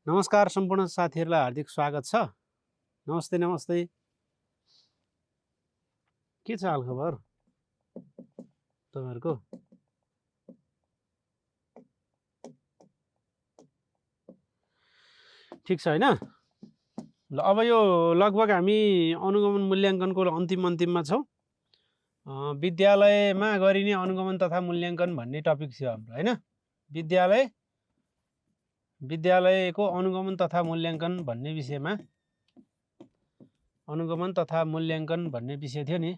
नमस्कार सम्पूर्ण साथीहरूलाई हार्दिक स्वागत छ। नमस्ते नमस्ते। के छ हालखबर तपाईँहरूको? ठिक छ हैन? ल अब यो लगभग हामी अनुगमन मूल्याङ्कनको अन्तिममा छौँ। विद्यालयमा गरिने अनुगमन तथा मूल्याङ्कन भन्ने टपिक थियो हाम्रो हैन? विद्यालयको अनुगमन तथा मूल्याङ्कन भन्ने विषयमा भन्ने विषय थियो नि।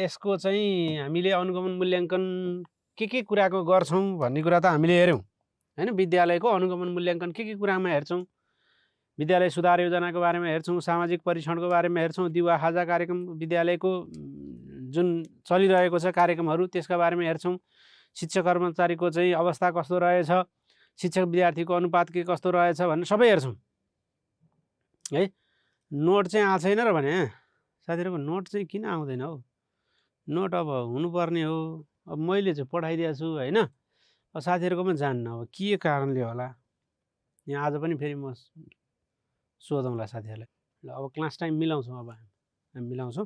यसको चाहिँ हामीले अनुगमन मूल्याङ्कन के कुराको गर्छौँ भन्ने कुरा त हामीले हेऱ्यौँ हैन? विद्यालयको अनुगमन मूल्याङ्कन के कुरामा हेर्छौँ? विद्यालय सुधार योजनाको बारेमा हेर्छौँ, सामाजिक परीक्षणको बारेमा हेर्छौँ, दिवा खाजा कार्यक्रम विद्यालयको जुन चलिरहेको छ कार्यक्रमहरू त्यसका बारेमा हेर्छौँ, शिक्षक कर्मचारीको चाहिँ अवस्था कस्तो रहेछ, शिक्षक विद्यार्थीको अनुपात के कस्तो रहेछ भन्ने सबै हेर्छौँ है। नोट चाहिँ आएको छैन र भने साथीहरूको नोट चाहिँ किन आउँदैन हौ? नोट अब हुनुपर्ने हो। अब मैले चाहिँ पठाइदिएको छु हैन? अब साथीहरूकोमा जान्न अब के कारणले होला। यहाँ आज पनि फेरि म सोधौँला साथीहरूलाई। ल अब क्लास टाइम मिलाउँछौँ, अब हामी मिलाउँछौँ,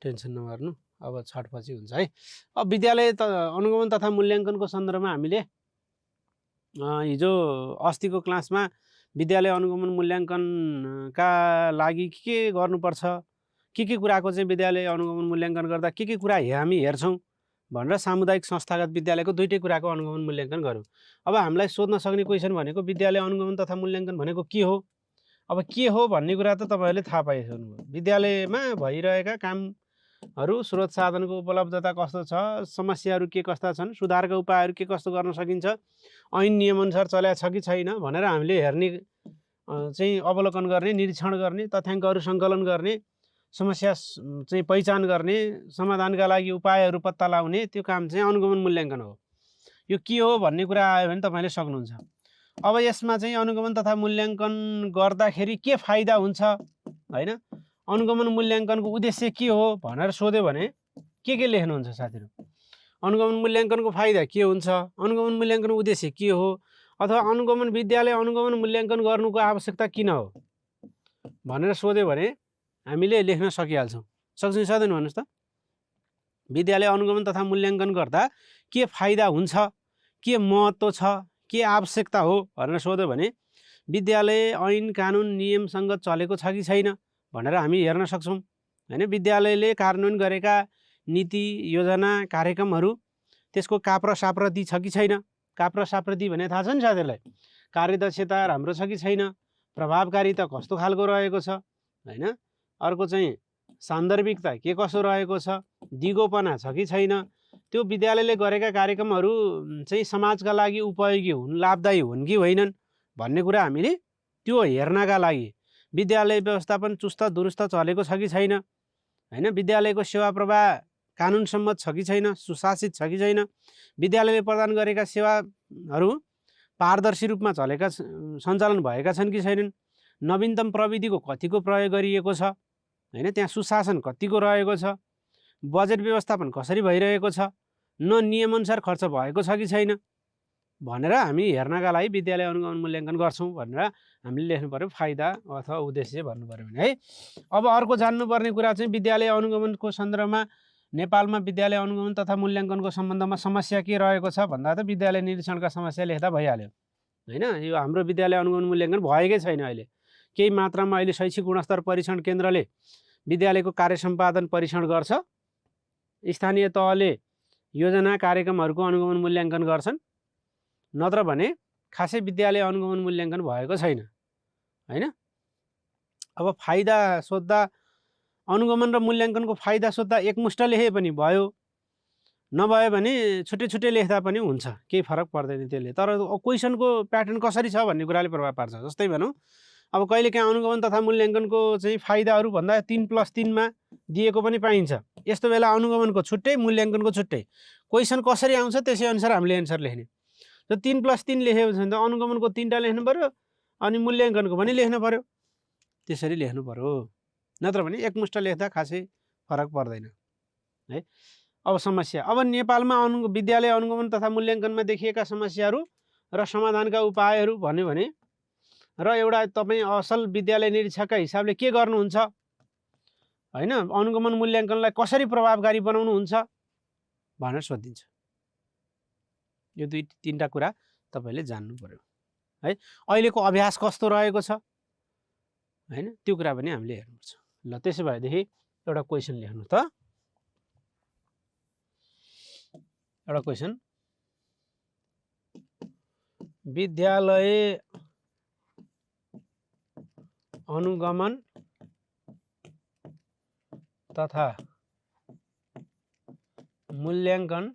टेन्सन नगर्नु। अब छटपछि हुन्छ है। अब विद्यालय अनुगमन तथा मूल्याङ्कनको सन्दर्भमा हामीले हिजो अस्तिको क्लासमा विद्यालय अनुगमन मूल्याङ्कनका लागि के गर्नुपर्छ, के कुराको चाहिँ विद्यालय अनुगमन मूल्याङ्कन गर्दा के कुरा हामी हेर्छौँ भनेर सामुदायिक संस्थागत विद्यालयको दुईटै कुराको अनुगमन मूल्याङ्कन गऱ्यौँ। अब हामीलाई सोध्न सक्ने क्वेसन भनेको विद्यालय अनुगमन तथा मूल्याङ्कन भनेको के हो? अब के हो भन्ने कुरा त तपाईँहरूले थाहा पाइसक्नुभयो। विद्यालयमा भइरहेका कामहरू, स्रोत साधनको उपलब्धता कस्तो छ, समस्याहरू के कस्ता छन्, सुधारका उपायहरू के कस्तो गर्न सकिन्छ, ऐन नियमअनुसार चल्या छ कि छैन भनेर हामीले हेर्ने चाहिँ अवलोकन गर्ने, निरीक्षण गर्ने, तथ्याङ्कहरू सङ्कलन गर्ने, समस्या चाहिँ पहिचान गर्ने, समाधानका लागि उपायहरू पत्ता लगाउने, त्यो काम चाहिँ अनुगमन मूल्याङ्कन हो। यो के हो भन्ने कुरा आयो भने तपाईँले सक्नुहुन्छ। अब यसमा चाहिँ अनुगमन तथा मूल्याङ्कन गर्दाखेरि के फाइदा हुन्छ हैन? अनुगमन मूल्याङ्कनको उद्देश्य के हो भनेर सोध्यो भने के लेख्नुहुन्छ साथीहरू? अनुगमन मूल्याङ्कनको फाइदा के हुन्छ, अनुगमन मूल्याङ्कनको उद्देश्य के हो, अथवा विद्यालय अनुगमन मूल्याङ्कन गर्नुको आवश्यकता किन हो भनेर सोध्यो भने हामीले लेख्न सकिहाल्छौँ। सक्छौँ सक्दैन भन्नुहोस् त? विद्यालय अनुगमन तथा मूल्याङ्कन गर्दा के फाइदा हुन्छ, के महत्त्व छ, के आवश्यकता हो भनेर सोध्यो भने विद्यालय ऐन कानुन नियमसँग चलेको छ कि छैन भनेर हामी हेर्न सक्छौँ हैन? विद्यालयले कार्यान्वयन गरेका नीति योजना कार्यक्रमहरू त्यसको काप्र छ कि छैन? काप्र भने थाहा छ नि साथीहरूलाई? कार्यदक्षता राम्रो छ कि छैन, प्रभावकारिता कस्तो खालको रहेको छ हैन? अर्को चाहिँ सान्दर्भिकता के कसो रहेको छ, दिगोपना छ कि छैन, त्यो विद्यालयले गरेका कार्यक्रमहरू चाहिँ समाजका लागि उपयोगी हुन्, लाभदायी हुन् कि होइनन् भन्ने कुरा हामीले त्यो हेर्नका लागि, विद्यालय व्यवस्थापन चुस्त दुरुस्त चलेको छ कि छैन हैन, विद्यालयको सेवा प्रवाह कानुन सम्मत छ कि छैन, सुशासित छ कि छैन, विद्यालयले प्रदान गरेका सेवाहरू पारदर्शी रूपमा चलेका सञ्चालन भएका छन् कि छैनन्, नवीनतम प्रविधिको कतिको प्रयोग गरिएको छ हैन, त्यहाँ सुशासन कतिको रहेको छ, बजेट व्यवस्थापन कसरी भइरहेको छ, नियमअनुसार खर्च भएको छ कि छैन भनेर हामी हेर्नका लागि विद्यालय अनुगमन मूल्याङ्कन गर्छौँ भनेर हामीले लेख्नु पर्यो। फाइदा अथवा उद्देश्य भन्नु पर्यो भने है। अब अर्को जान्नुपर्ने कुरा चाहिँ विद्यालय अनुगमनको सन्दर्भमा नेपालमा विद्यालय अनुगमन तथा मूल्याङ्कनको सम्बन्धमा समस्या के रहेको छ भन्दा त विद्यालय निरीक्षणका समस्या लेख्दा भइहाल्यो हैन? यो हाम्रो विद्यालय अनुगमन मूल्याङ्कन भएकै छैन। अहिले केही मात्रामा अहिले शैक्षिक गुणस्तर परीक्षण केन्द्रले विद्यालयको कार्य सम्पादन परीक्षण गर्छ, स्थानीय तहले योजना कार्यक्रमहरूको अनुगमन मूल्याङ्कन गर्छन्, नत्र भने खासै विद्यालय अनुगमन मूल्याङ्कन भएको छैन हैन? अब फाइदा सोद्धा, अनुगमन र मूल्याङ्कनको फाइदा सोद्धा एकमुष्ट लेखे पनि भयो, नभए भने छुट्टै लेख्दा पनि हुन्छ, केही फरक पर्दैन त्यसले। तर क्वेसनको प्याटर्न कसरी छ भन्ने कुराले प्रभाव पार्छ। जस्तै भनौँ अब कहिलेकाहीँ अनुगमन तथा मूल्याङ्कनको चाहिँ फाइदाहरू भन्दा 3+3 मा दिएको पनि पाइन्छ। यस्तो बेला अनुगमनको छुट्टै, मूल्याङ्कनको छुट्टै, क्वेसन कसरी आउँछ त्यसै अनुसार हामीले एन्सर लेख्ने। त 3+3 लेखेको छ भने त अनुगमनको 3टा लेख्नु पर्यो अनि मूल्याङ्कनको पनि लेख्नु पर्यो, त्यसरी लेख्नु पर्यो, नत्र भने एकमुष्ट लेख्दा खासै फरक पर्दैन है। अब समस्या, अब नेपालमा विद्यालय अनुगमन तथा मूल्याङ्कनमा देखिएका समस्याहरू र समाधानका उपायहरू भन्यो भने र एउटा तपाईँ असल विद्यालय निरीक्षकका हिसाबले के गर्नुहुन्छ हैन, अनुगमन मूल्याङ्कनलाई कसरी प्रभावकारी बनाउनुहुन्छ भनेर सोधिन्छ। यो दुई तीनटा कुरा तपाईले जान्नु पर्यो है। अहिलेको अभ्यास कस्तो रहेको छ हैन, त्यो कुरा पनि हामीले हेर्नुपर्छ। ल त्यसो भएदेखि एउटा क्वेशन लेख्नु त। एउटा क्वेशन, विद्यालय अनुगमन तथा मूल्याङ्कन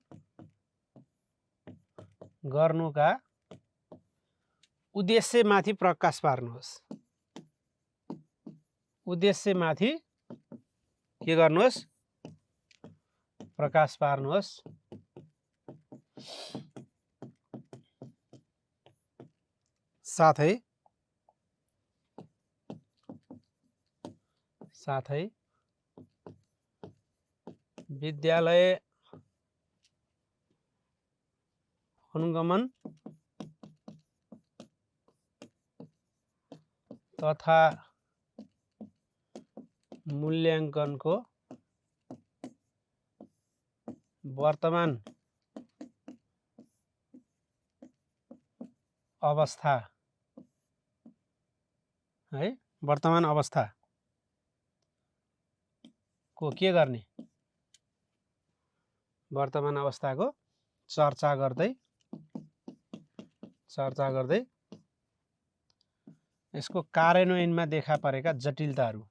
गर्नुका उद्देश्यमाथि प्रकाश पार्नुहोस्। उद्देश्यमाथि के गर्नुहोस्? प्रकाश पार्नुहोस्। साथै विद्यालय अनुगमन तथा मूल्याङ्कनको वर्तमान अवस्था है, वर्तमान अवस्था को के गर्ने? वर्तमान अवस्थाको चर्चा गर्दै यसको कार्यान्वयनमा देखा परेका जटिलताहरू,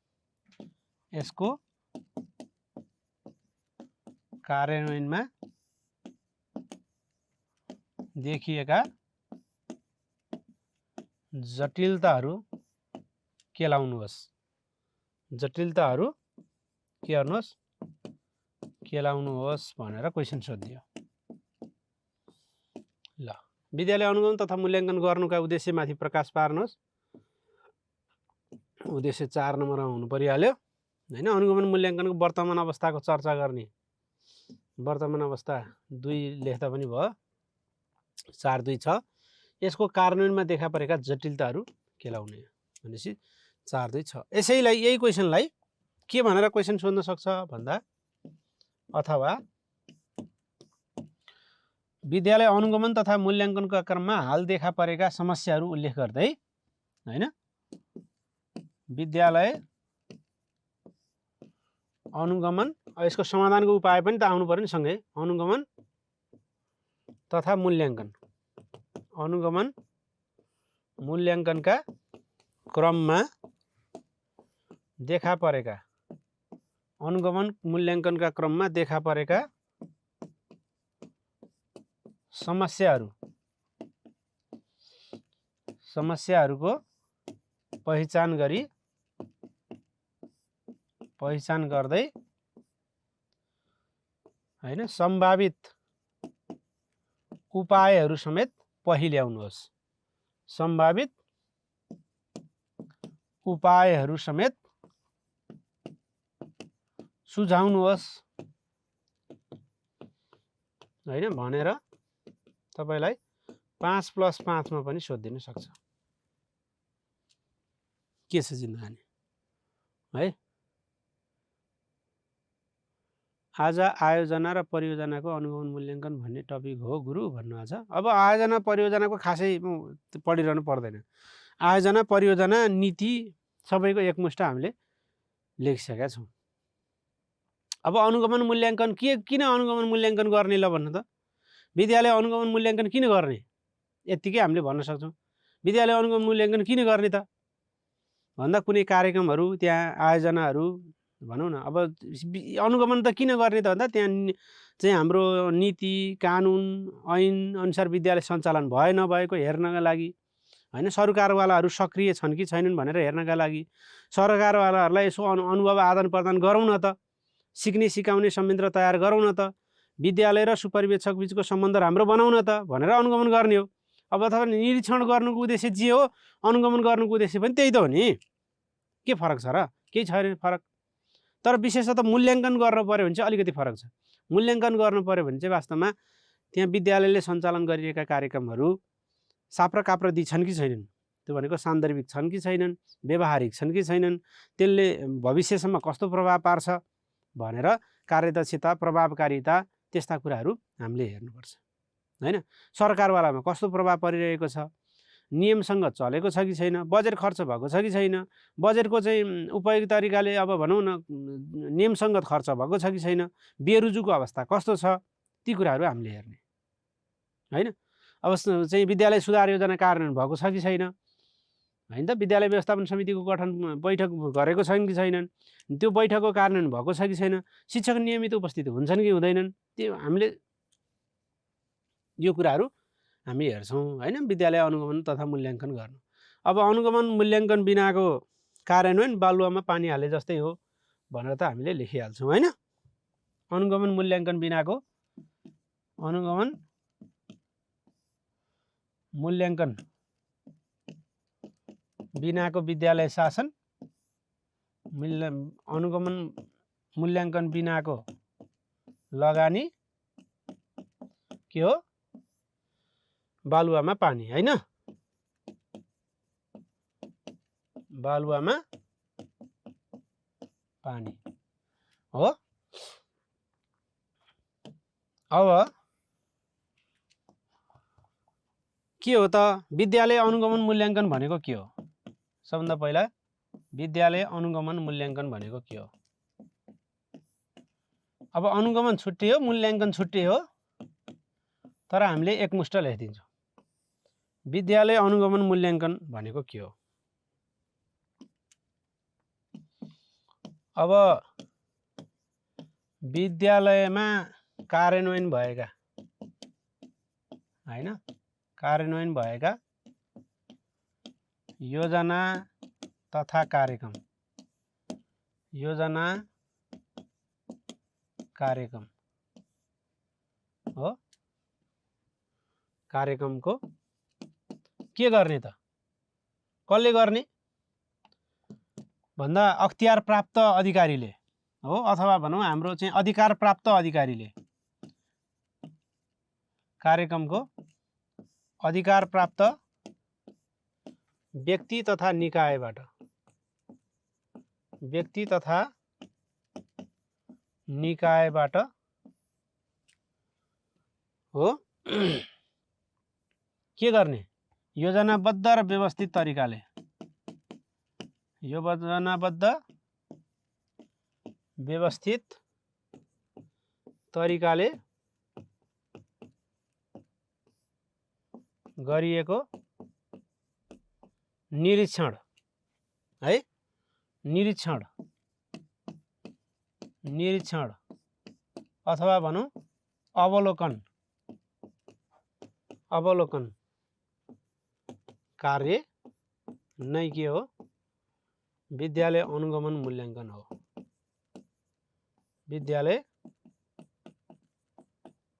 यसको कार्यान्वयनमा देखिएका जटिलताहरू केलाउनुहोस्। जटिलताहरू के गर्नुहोस्? केलाउनुहोस् भनेर क्वेशन सोधियो। ल, विद्यालय अनुगमन तथा मूल्याङ्कन गर्नुका उद्देश्यमाथि प्रकाश पार्नुहोस्। उद्देश्य 4 नम्बरमा हुनु परिहाल्यो हैन। अनुगमन मूल्याङ्कनको वर्तमान अवस्थाको चर्चा गर्ने। वर्तमान अवस्था 2 लेख्दा पनि भयो, 4 2 6। यसको कार्यान्वयनमा देखा परेका जटिलताहरू केलाउने भनेपछि 4 2 6। यसैलाई यही क्वेशनलाई के भनेर क्वेशन सोध्न सक्छ भन्दा, अथवा विद्यालय अनुगमन तथा मूल्याङ्कनका क्रममा हाल देखा परेका समस्याहरू उल्लेख गर्दै हैन, विद्यालय अनुगमन, यसको समाधानको उपाय पनि त आउनु पर्यो नि सँगै। अनुगमन तथा मूल्याङ्कन, अनुगमन मूल्याङ्कनका क्रममा देखा परेका, अनुगमन मूल्याङ्कनका क्रममा देखा परेका समस्याहरूको पहिचान गर्दै हैन, सम्भावित उपायहरू समेत पहिल्याउनुहोस्। सम्भावित उपायहरू समेत सुझाउनुहोस् हैन भनेर तपाईलाई 5+5 मा पनि सोधिदिन सक्छ। के छ जिन्दगी है। आज आयोजना र परियोजनाको अनुगमन मूल्याङ्कन भन्ने टपिक हो गुरु भन्नुभएको छ। अब आयोजना परियोजनाको खासै पढिरहनु पर्दैन। आयोजना परियोजना नीति सबैको एकमुष्ट हामीले लेखिसकेका छौँ। अब अनुगमन मूल्याङ्कन किन अनुगमन मूल्याङ्कन गर्ने ल भन्नु त? विद्यालय अनुगमन मूल्याङ्कन किन गर्ने? यतिकै हामीले भन्न सक्छौँ। विद्यालय अनुगमन मूल्याङ्कन किन गर्ने त भन्दा कुनै कार्यक्रमहरू त्यहाँ आयोजनाहरू भनौँ न। अब अनुगमन त किन गर्ने त भन्दा त्यहाँ चाहिँ हाम्रो नीति कानुन ऐन अनुसार विद्यालय सञ्चालन भए नभएको हेर्नका लागि हैन, सरकारवालाहरू सक्रिय छन् कि छैनन् भनेर हेर्नका लागि, सरकारवालाहरूलाई यसो अनुभव आदान प्रदान गरौँ न त, सिक्ने सिकाउने संयन्त्र तयार गरौँ न त, विद्यालय र सुपरिवेक्षक बीचको सम्बन्ध राम्रो बनाउन त भनेर अनुगमन गर्ने हो। अब अथवा निरीक्षण गर्नुको उद्देश्य जे हो, अनुगमन गर्नुको उद्देश्य पनि त्यही त हो नि। के फरक छ र? केही छैन फरक। तर विशेषतः मूल्याङ्कन गर्नु पर्यो भने चाहिँ अलिकति फरक छ। मूल्याङ्कन गर्नु पर्यो भने चाहिँ वास्तवमा त्यहाँ विद्यालयले सञ्चालन गरिरहेका कार्यक्रमहरू साप र काप्रति छन् कि छैनन्, त्यो भनेको सान्दर्भिक छन् कि छैनन्, व्यवहारिक छन् कि छैनन्, त्यसले भविष्यसम्म कस्तो प्रभाव पार्छ भनेर कार्यदक्षता, प्रभावकारिता त्यस्ता कुराहरू हामीले हेर्नुपर्छ हैन। सरकारवालामा कस्तो प्रभाव परिरहेको छ, नियमसँग चलेको छ कि छैन, बजेट खर्च भएको छ कि छैन, बजेटको चाहिँ उपयोगी तरिकाले अब भनौँ न नियमसङ्गत खर्च भएको छ कि छैन, बेरुजुको अवस्था कस्तो छ, ती कुराहरू हामीले हेर्ने हैन। अब चाहिँ विद्यालय सुधार योजना कार्यान्वयन भएको छ कि छैन हैन त, विद्यालय व्यवस्थापन समितिको गठन बैठक गरेको छन् कि छैनन्, त्यो बैठकको कार्यान्वयन भएको छ कि छैन, शिक्षक नियमित उपस्थित हुन्छन् कि हुँदैनन्, त्यो हामीले यो कुराहरू हामी हेर्छौँ हैन। विद्यालय अनुगमन तथा मूल्याङ्कन गर्नु। अब अनुगमन मूल्याङ्कन बिनाको कार्यान्वयन बालुवामा पानी हाले जस्तै हो भनेर त हामीले लेखिहाल्छौँ हैन। अनुगमन मूल्याङ्कन बिनाको विद्यालय शासन, अनुगमन मूल्याङ्कन बिनाको लगानी के हो, बालुवामा पानी हैन, बालुवामा पानी हो। अब के हो त विद्यालय अनुगमन मूल्याङ्कन भनेको के हो? सबभन्दा पहिला विद्यालय अनुगमन मूल्याङ्कन भनेको के हो? अब अनुगमन छुट्टै हो, मूल्याङ्कन छुट्टै हो, तर हामीले एकमुष्ट लेखिदिन्छौँ। विद्यालय अनुगमन मूल्याङ्कन भनेको के हो? अब विद्यालयमा कार्यान्वयन भएका हैन, कार्यान्वयन भएका योजना तथा कार्यक्रम, योजना कार्यक्रम हो। कार्यक्रमको के गर्ने त, कसले गर्ने भन्दा अख्तियार प्राप्त अधिकारीले हो, अथवा भनौँ हाम्रो चाहिँ अधिकार प्राप्त अधिकारीले, कार्यक्रमको अधिकार प्राप्त व्यक्ति तथा निकायबाट, व्यक्ति तथा निकायबाट हो के गर्ने, योजनाबद्ध र व्यवस्थित तरिकाले, योजनाबद्ध व्यवस्थित तरिकाले गरिएको निरीक्षण है, निरीक्षण अथवा भनौँ अवलोकन कार्य नै के हो, विद्यालय अनुगमन मूल्याङ्कन हो। विद्यालय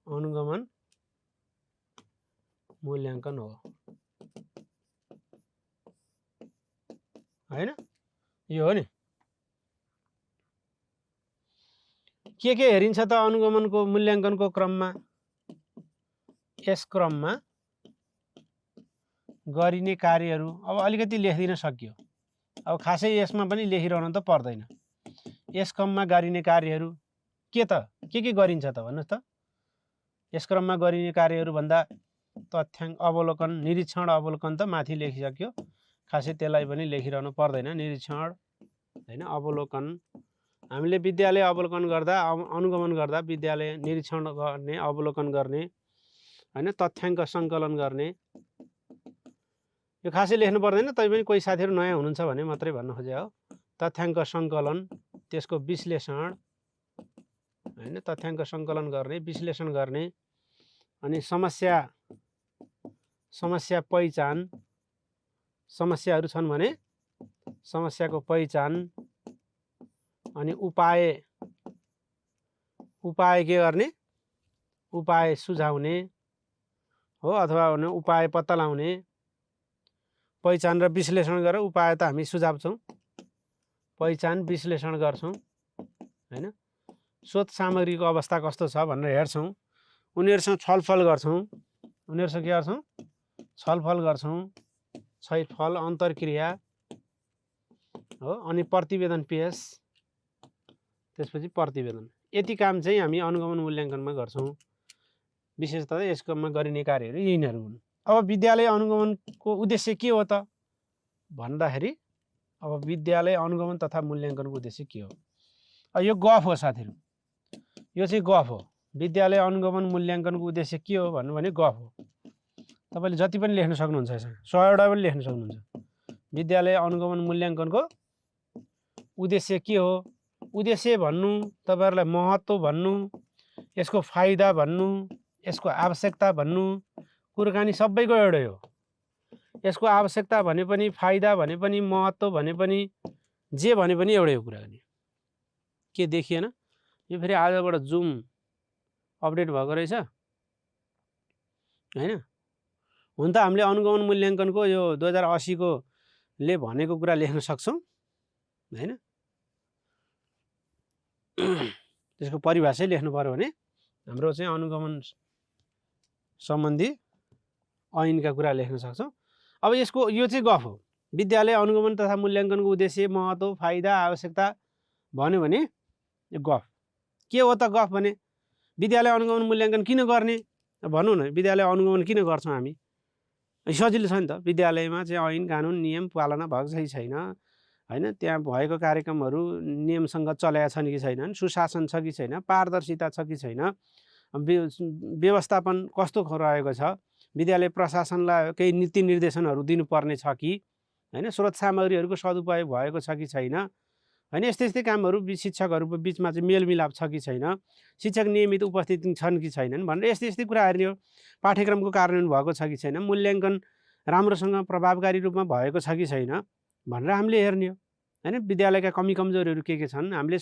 अनुगमन मूल्याङ्कन हो हैन। यो हो नि। के हेरिन्छ त अनुगमनको मूल्याङ्कनको क्रममा? यस क्रममा गरिने कार्यहरू, अब अलिकति लेखिदिन सकियो, अब खासै यसमा पनि लेखिरहनु त पर्दैन। यस क्रममा गरिने कार्यहरू के त, के गरिन्छ त भन्नुहोस् त? यस क्रममा गरिने कार्यहरू भन्दा तथ्याङ्क अवलोकन, निरीक्षण अवलोकन त माथि लेखिसक्यो, खासै त्यसलाई पनि लेखिरहनु पर्दैन। निरीक्षण हैन, अवलोकन, हामीले विद्यालय अवलोकन गर्दा, अनुगमन गर्दा विद्यालय निरीक्षण गर्ने, अवलोकन गर्ने हैन, तथ्याङ्क सङ्कलन गर्ने, यो खासै लेख्नु पर्दैन। तैपनि कोही साथीहरू नयाँ हुनुहुन्छ भने मात्रै भन्न खोजे हो। तथ्याङ्क सङ्कलन, त्यसको विश्लेषण हैन, तथ्याङ्क सङ्कलन गर्ने, विश्लेषण गर्ने, अनि समस्या पहिचान, समस्याहरू छन् भने समस्याको पहिचान, अनि उपाय के गर्ने, उपाय सुझाउने हो, अथवा उपाय पत्ता लगाउने। पहिचान र विश्लेषण गरेर उपाय त हामी सुझाउँछौँ, पहिचान विश्लेषण गर्छौँ हैन। स्रोत सामग्रीको अवस्था कस्तो छ भनेर हेर्छौँ, उनीहरूसँग छलफल गर्छौँ, उनीहरूसँग के गर्छौँ, छलफल गर्छौँ, छलफल अन्तर्क्रिया हो, अनि प्रतिवेदन पेश, त्यसपछि प्रतिवेदन। यति काम चाहिँ हामी अनुगमन मूल्याङ्कनमा गर्छौँ। विशेषतः यसकोमा गरिने कार्यहरू यिनीहरू हुन्। अब विद्यालय अनुगमनको उद्देश्य के हो त भन्दाखेरि, अब विद्यालय अनुगमन तथा मूल्याङ्कनको उद्देश्य के हो? यो गफ हो साथीहरू, यो चाहिँ गफ हो। विद्यालय अनुगमन मूल्याङ्कनको उद्देश्य के हो भन्नु भने गफ हो। तपाईँले जति पनि लेख्न सक्नुहुन्छ, 100वटा पनि लेख्न सक्नुहुन्छ। विद्यालय अनुगमन मूल्याङ्कनको उद्देश्य के हो? उद्देश्य भन्नु, तपाईँहरूलाई महत्त्व भन्नु, यसको फाइदा भन्नु, यसको आवश्यकता भन्नु, कुराकानी सबैको एउटै हो। यसको आवश्यकता भने पनि, फाइदा भने पनि, महत्त्व भने पनि, जे भने पनि एउटै हो कुराकानी। के देखिएन? यो फेरि आजबाट जुम अपडेट भएको रहेछ हैन? हुन त हामीले अनुगमन मूल्याङ्कनको यो 2080 को ले भनेको कुरा लेख्न सक्छौँ हैन? त्यसको परिभाषा लेख्नु पर्यो भने हाम्रो चाहिँ अनुगमन सम्बन्धी ऐनका कुरा लेख्न सक्छौँ। अब यसको यो चाहिँ गफ हो। विद्यालय अनुगमन तथा मूल्याङ्कनको उद्देश्य, महत्त्व, फाइदा, आवश्यकता भन्यो भने यो गफ। के हो त गफ भने? विद्यालय अनुगमन मूल्याङ्कन किन गर्ने भनौँ न? विद्यालय अनुगमन किन गर्छौँ हामी? सजिलो छ नि त। विद्यालयमा चाहिँ ऐन कानुन नियम पालना भएको छ कि छैन हैन? त्यहाँ भएको कार्यक्रमहरू नियमसँग चलेका छन् कि छैनन्, सुशासन छ कि छैन, पारदर्शिता छ कि छैन, व्यवस्थापन कस्तो रहेको छ, विद्यालय प्रशासनलाई केही नीति निर्देशनहरू दिनुपर्ने छ कि हैन, स्रोत सामग्रीहरूको सदुपयोग भएको छ कि छैन हैन, यस्तै कामहरू शिक्षकहरूको बिचमा चाहिँ मेलमिलाप छ कि छैन, शिक्षक नियमित उपस्थित छन् कि छैनन् भनेर यस्तै कुरा हेर्ने हो। पाठ्यक्रमको कार्यान्वयन भएको छ कि छैन, मूल्याङ्कन राम्रोसँग प्रभावकारी रूपमा भएको छ कि छैन भनेर हामीले हेर्ने हो हैन। विद्यालयका कमी कमजोरीहरू के छन्, हामीले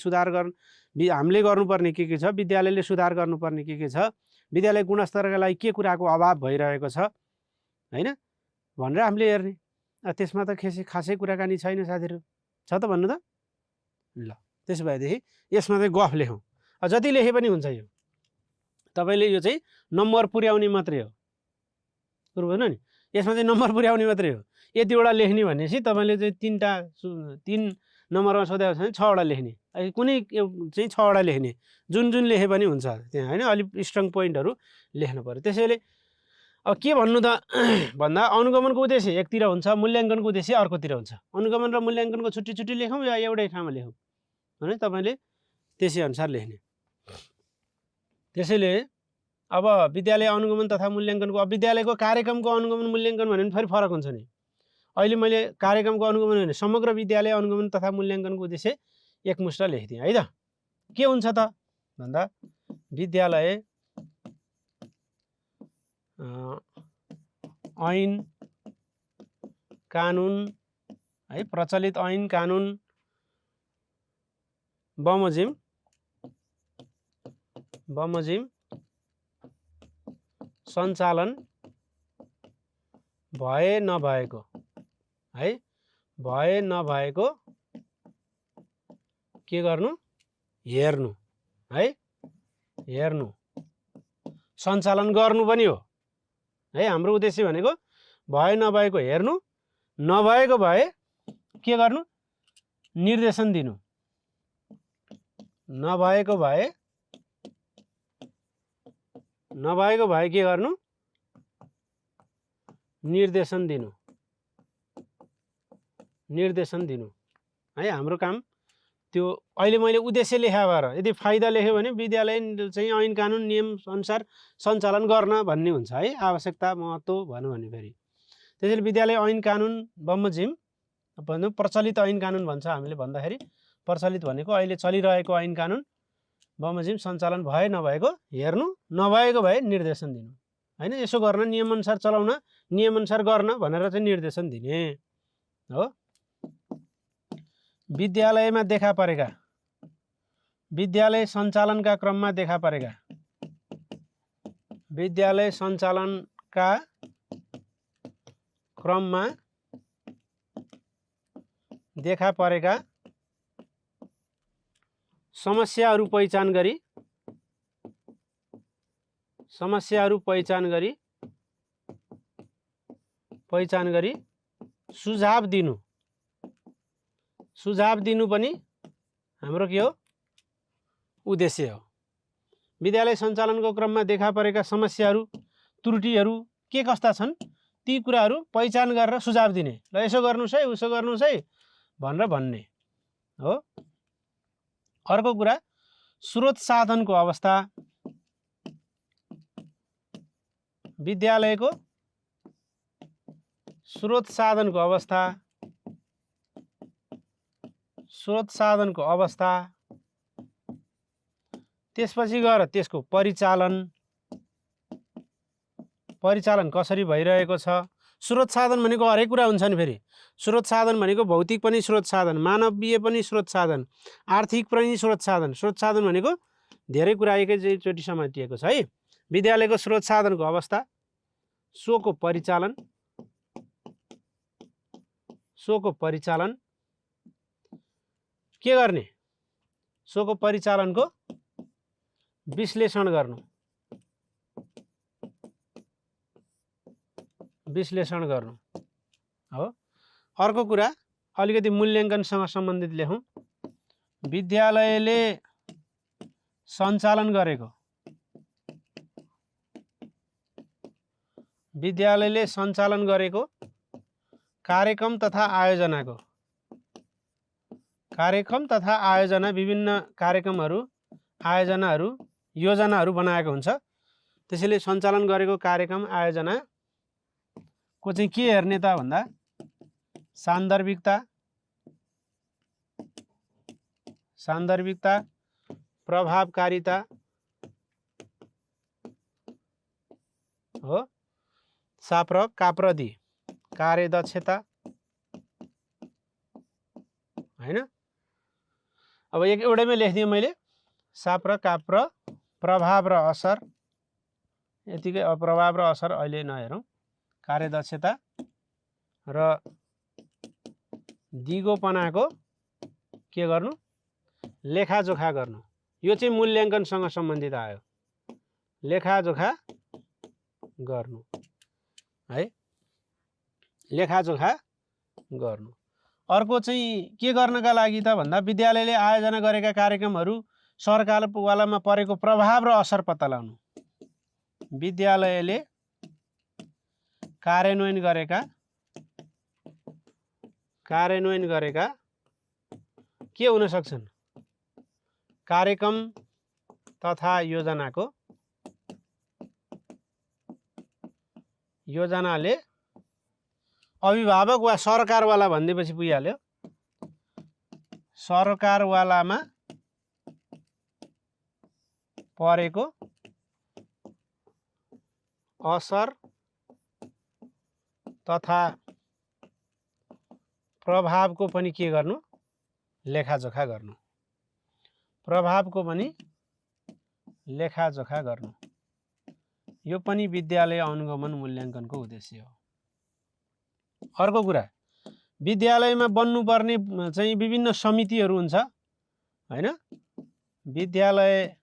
हामीले गर्नुपर्ने के छ, विद्यालयले सुधार गर्नुपर्ने के छ, विद्यालय गुणस्तरका लागि के कुराको अभाव भइरहेको छ हैन भनेर हामीले हेर्ने। त्यसमा त खासै कुराकानी छैन साथीहरू, छ त भन्नु त? ल त्यसो भएदेखि यसमा चाहिँ गफ लेखौँ। जति लेखे पनि हुन्छ। यो तपाईँले यो चाहिँ नम्बर पुर्याउने मात्रै हो, कुरो बुझ्नु नि? यसमा चाहिँ नम्बर पुर्याउने मात्रै हो। यतिवटा लेख्ने भनेपछि तपाईँले चाहिँ 3 नम्बरमा सोधेको छ भने 6वटा लेख्ने, कुनै चाहिँ 6वटा लेख्ने, जुन लेखे पनि हुन्छ त्यहाँ हैन। अलिक स्ट्रङ पोइन्टहरू लेख्नु पर्यो। त्यसैले अब के भन्नु त भन्दा अनुगमनको उद्देश्य एकतिर हुन्छ, मूल्याङ्कनको उद्देश्य अर्कोतिर हुन्छ। अनुगमन र मूल्याङ्कनको छुट्टी लेखौँ या एउटै ठाउँमा लेखौँ भने तपाईँले त्यसै अनुसार लेख्ने। त्यसैले अब विद्यालय अनुगमन तथा मूल्याङ्कनको, अब विद्यालयको कार्यक्रमको अनुगमन मूल्याङ्कन भन्यो भने फेरि फरक हुन्छ नि। अहिले मैले कार्यक्रमको अनुगमन भने समग्र विद्यालय अनुगमन तथा मूल्याङ्कनको उद्देश्य एकमुष्ट लेखिदिएँ है त। के हुन्छ त भन्दा विद्यालय ऐन कानुन है, प्रचलित ऐन कानुन बमोजिम सञ्चालन भए नभएको है, भए नभएको के गर्नु? हेर्नु है, हेर्नु, सञ्चालन गर्नु पनि हो है। हाम्रो उद्देश्य भनेको भए नभएको हेर्नु, नभएको भए के गर्नु? निर्देशन दिनु, नभएको भए के गर्नु? निर्देशन दिनु है। हाम्रो काम त्यो अहिले मैले उद्देश्य लेखा भएर यदि फाइदा लेख्यो भने विद्यालय चाहिँ ऐन कानुन नियम अनुसार सञ्चालन गर्न भन्ने हुन्छ है। आवश्यकता महत्त्व भन्नु भने फेरि त्यसैले विद्यालय ऐन कानुन बमोजिम भन्नु, प्रचलित ऐन कानुन भन्छ हामीले भन्दाखेरि, प्रचलित भनेको अहिले चलिरहेको ऐन कानुन बमोजिम सञ्चालन भए नभएको हेर्नु, नभएको भए निर्देशन दिनु हैन। यसो गर्न, नियमअनुसार चलाउन, नियमअनुसार गर्न भनेर चाहिँ निर्देशन दिने हो। विद्यालयमा देखा परेका, विद्यालय सञ्चालनका क्रममा देखा परेका, विद्यालय सञ्चालनका क्रममा देखा परेका समस्याहरू पहिचान गरी पहिचान गरी सुझाव दिनु पनि हाम्रो के हो उद्देश्य हो। विद्यालय सञ्चालनको क्रममा देखा परेका समस्याहरू त्रुटिहरू के कस्ता छन् ती कुराहरू पहिचान गरेर सुझाव दिने, ल यसो गर्नुस् है उसो गर्नुस् है भनेर भन्ने हो। अर्को कुरा स्रोत साधनको अवस्था, विद्यालयको स्रोत साधनको अवस्था, त्यसपछि गएर त्यसको परिचालन कसरी भइरहेको छ। स्रोत साधन भनेको हरेक कुरा हुन्छ नि। फेरि स्रोत साधन भनेको भौतिक पनि स्रोत साधन, मानवीय पनि स्रोत साधन, आर्थिक पनि स्रोत साधन। स्रोत साधन भनेको धेरै कुरा एकैचोटि समातिएको छ है। विद्यालयको स्रोत साधनको अवस्था, सोको परिचालन के गर्ने, सोको परिचालनको विश्लेषण गर्नु हो। अर्को कुरा अलिकति मूल्याङ्कनसँग सम्बन्धित लेखौँ। विद्यालयले सञ्चालन गरेको कार्यक्रम तथा आयोजना, विभिन्न कार्यक्रमहरू आयोजनाहरू योजनाहरू बनाएको हुन्छ। त्यसैले सञ्चालन गरेको कार्यक्रम आयोजना को चाहिँ के हेर्ने त भन्दा सान्दर्भिकता, प्रभावकारिता हो, साप्र काप्रदि कार्यदक्षता हैन। अब एउटैमै लेखिदिएँ मैले, साप्र काप्र प्रभाव र असर, यतिकै प्रभाव र असर अहिले नहेरौँ। कार्यदक्षता र दिगोपनाको के गर्नु, लेखाजोखा गर्नु। यो चाहिँ मूल्याङ्कनसँग सम्बन्धित आयो, लेखाजोखा गर्नु है, लेखाजोखा गर्नु। अर्को चाहिँ के गर्नका लागि त भन्दा विद्यालयले आयोजना गरेका कार्यक्रमहरू सरकारवालामा परेको प्रभाव र असर पत्ता लगाउनु। विद्यालयले कार्यान्वयन गरेका के हुन सक्छन्, कार्यक्रम तथा योजनाले अभिभावक वा सरकारवाला भन्दैपछि पुगिहाल्यो। सरकारवालामा परेको असर तथा प्रभावको पनि के गर्नु, लेखाजोखा गर्नु। प्रभावको पनि लेखाजोखा गर्नु। यो पनि विद्यालय अनुगमन मूल्याङ्कनको उद्देश्य हो। अर्को कुरा विद्यालयमा बन्नुपर्ने चाहिँ विभिन्न समितिहरू हुन्छ हैन। विद्यालयका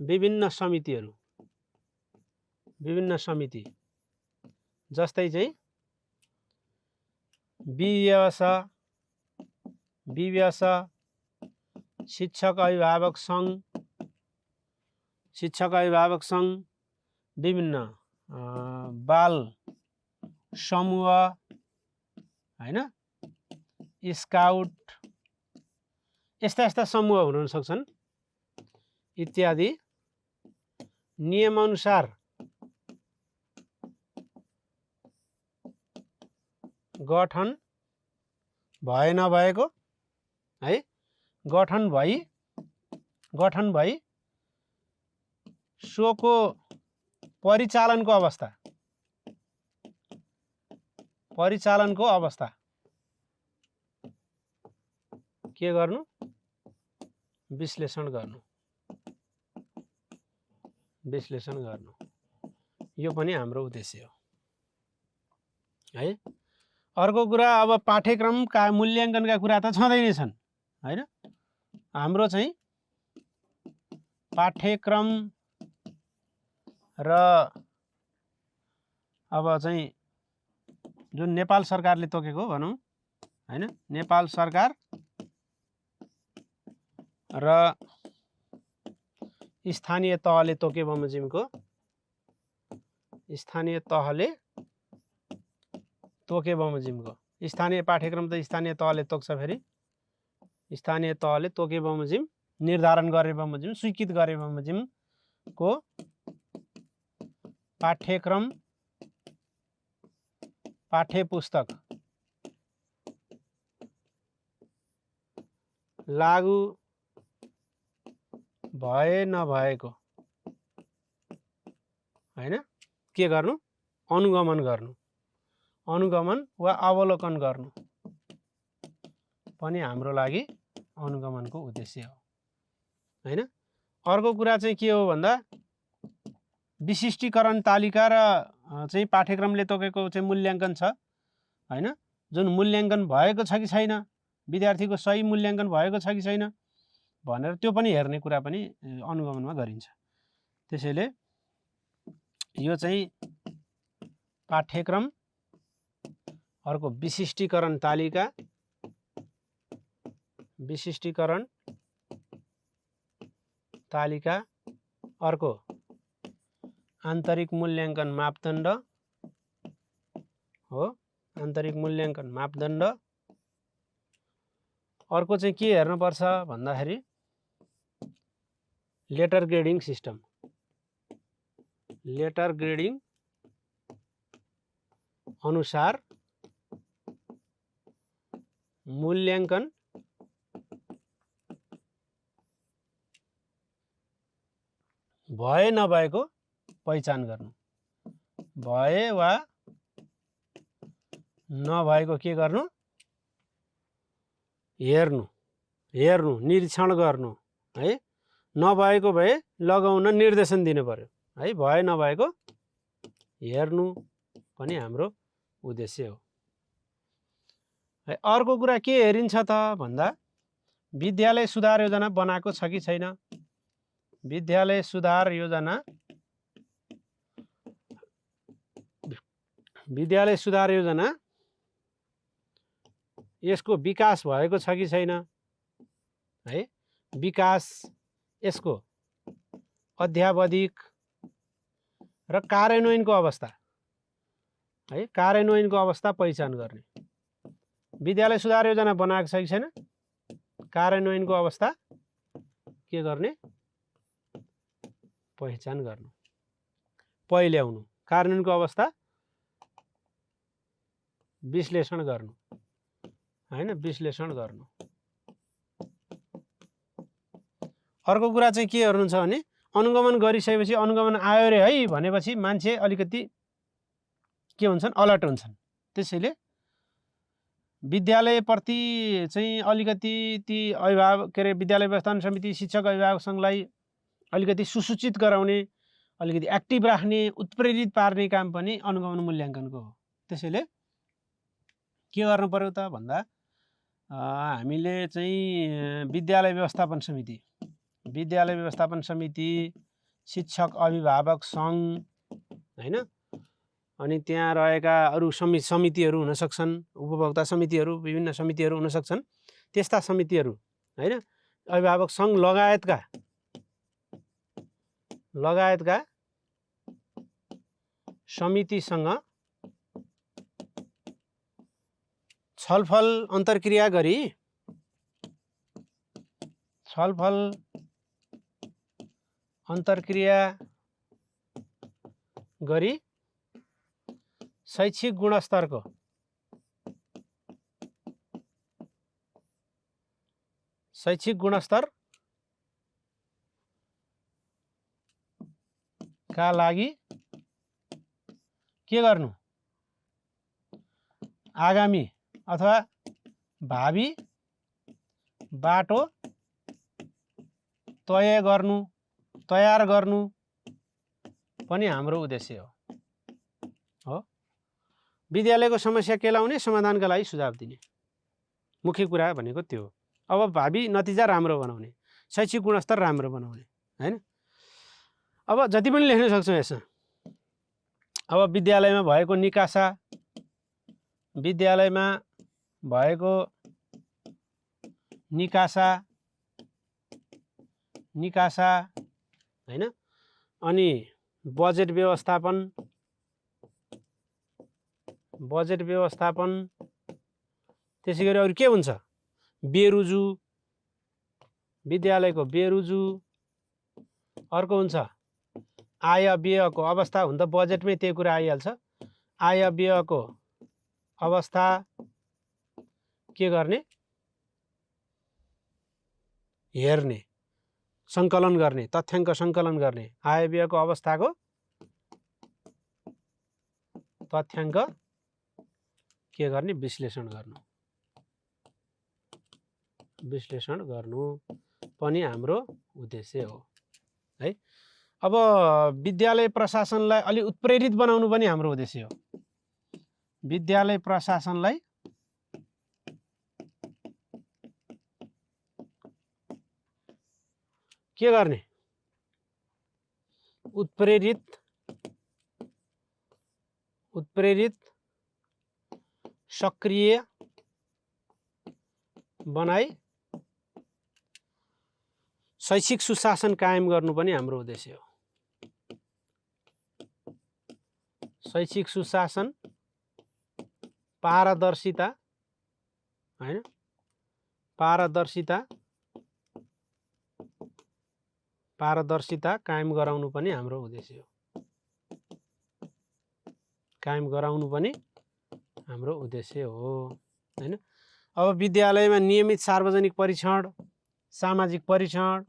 विभिन्न समिति जस्तै चाहिँ विव्यस, शिक्षक अभिभावक सङ्घ, विभिन्न बाल समूह हैन, स्काउट, यस्ता समूह हुन सक्छन् इत्यादि। नियमअनुसार गठन भए नभएको है, गठन भई सोको परिचालनको अवस्था के गर्नु, विश्लेषण गर्नु। यो पनि हाम्रो उद्देश्य हो है। अर्को कुरा अब पाठ्यक्रमका मूल्याङ्कनका कुरा त छँदै नै छन् हैन। हाम्रो चाहिँ पाठ्यक्रम र अब चाहिँ जुन नेपाल सरकारले तोकेको भनौँ हैन, नेपाल सरकार र स्थानीय तहले तोके बमोजिमको, स्थानीय तहले तोके बमोजिमको, स्थानीय पाठ्यक्रम त स्थानीय तहले तोक्छ, फेरि स्थानीय तहले तोके बमोजिम, निर्धारण गरे बमोजिम, स्वीकृत गरे बमोजिमको पाठ्यक्रम, पाठ्यपुस्तक लागू भए नभएको हैन के गर्नु, अनुगमन गर्नु, अनुगमन वा अवलोकन गर्नु पनि हाम्रो लागि अनुगमनको उद्देश्य हो हैन। अर्को कुरा चाहिँ के हो भन्दा विशिष्टीकरण तालिका र चाहिँ पाठ्यक्रमले तोकेको चाहिँ मूल्याङ्कन छ हैन, जुन मूल्याङ्कन भएको छ कि छैन, विद्यार्थीको सही मूल्याङ्कन भएको छ कि छैन भनेर त्यो पनि हेर्ने कुरा पनि अनुगमनमा गरिन्छ। त्यसैले यो चाहिँ पाठ्यक्रम, अर्को विशिष्टीकरण तालिका, विशिष्टीकरण तालिका, अर्को आन्तरिक मूल्याङ्कन मापदण्ड हो, आन्तरिक मूल्याङ्कन मापदण्ड। अर्को चाहिँ के हेर्नुपर्छ भन्दाखेरि letter grading system, letter grading अनुसार मूल्याङ्कन भए नभएको पहिचान गर्नु, भए वा नभएको के गर्नु, हेर्नु, हेर्नु, निरीक्षण गर्नु है, नभएको भए लगाउन निर्देशन दिनु पर्यो है, भए नभएको हेर्नु पनि हाम्रो उद्देश्य हो है। अर्को कुरा के हेरिन्छ त भन्दा विद्यालय सुधार योजना बनाएको छ कि छैन, विद्यालय सुधार योजना, विद्यालय सुधार योजना यसको विकास भएको छ कि छैन है, विकास, यसको अध्यावधिक र कार्यान्वयनको अवस्था है, कार्यान्वयनको अवस्था पहिचान गर्ने। विद्यालय सुधार योजना बनाएको छ कि छैन, कार्यान्वयनको अवस्था के गर्ने, पहिचान गर्नु, पहिल्याउनु, कार्यान्वयनको अवस्था विश्लेषण गर्नु हैन, विश्लेषण गर्नु। अर्को कुरा चाहिँ के हेर्नुहुन्छ भने अनुगमन गरिसकेपछि अनुगमन आयो रे है भनेपछि मान्छे अलिकति के हुन्छन्, अलर्ट हुन्छन्। त्यसैले विद्यालयप्रति चाहिँ अलिकति ती अभिभावक के अरे विद्यालय व्यवस्थापन समिति, शिक्षक अभिभावक सङ्घलाई अलिकति सुसूचित गराउने, अलिकति एक्टिभ राख्ने, उत्प्रेरित पार्ने काम पनि अनुगमन मूल्याङ्कनको हो। त्यसैले के गर्नु पर्यो त भन्दा हामीले चाहिँ विद्यालय व्यवस्थापन समिति, विद्यालय व्यवस्थापन समिति, शिक्षक अभिभावक सङ्घ हैन, अनि त्यहाँ रहेका अरू समितिहरू हुन सक्छन्, उपभोक्ता समितिहरू, विभिन्न समितिहरू हुन सक्छन्, त्यस्ता समितिहरू हैन, अभिभावक सङ्घ लगायतका समितिसँग छलफल अन्तर्क्रिया गरी, छलफल अन्तर्क्रिया गरी शैक्षिक गुणस्तरको शैक्षिक गुणस्तर का लागि के गर्नु, आगामी अथवा भावी बाटो तयार गर्नु पनि हाम्रो उद्देश्य हो। विद्यालयको समस्या केलाउने, समाधानका लागि सुझाव दिने, मुख्य कुरा भनेको त्यो हो। अब भावी नतिजा राम्रो बनाउने, शैक्षिक गुणस्तर राम्रो बनाउने हैन। अब जति पनि लेख्न सक्छौँ यसमा अब विद्यालयमा भएको निकासा, विद्यालयमा भएको निकासा हैन, अनि बजेट व्यवस्थापन, त्यसै गरी अरु के हुन्छ, बेरुजु, विद्यालयको बेरुजु, अर्को हुन्छ आय व्ययको अवस्था। हुन त बजेटमै त्यही कुरा आइहाल्छ। आय व्ययको अवस्था के गर्ने, हेर्ने, सङ्कलन गर्ने, तथ्याङ्क सङ्कलन गर्ने, आय व्ययको अवस्थाको तथ्याङ्क के गर्ने, विश्लेषण गर्नु पनि हाम्रो उद्देश्य हो है। अब विद्यालय प्रशासनलाई अलि उत्प्रेरित बनाउनु पनि हाम्रो उद्देश्य हो। विद्यालय प्रशासनलाई के गर्ने, उत्प्रेरित सक्रिय बनाई शैक्षिक सुशासन कायम गर्नु पनि हाम्रो उद्देश्य हो। शैक्षिक सुशासन, पारदर्शिता हैन, पारदर्शिता कायम गराउनु पनि हाम्रो उद्देश्य हो। हैन। अब विद्यालयमा नियमित सार्वजनिक परीक्षण, सामाजिक परीक्षण,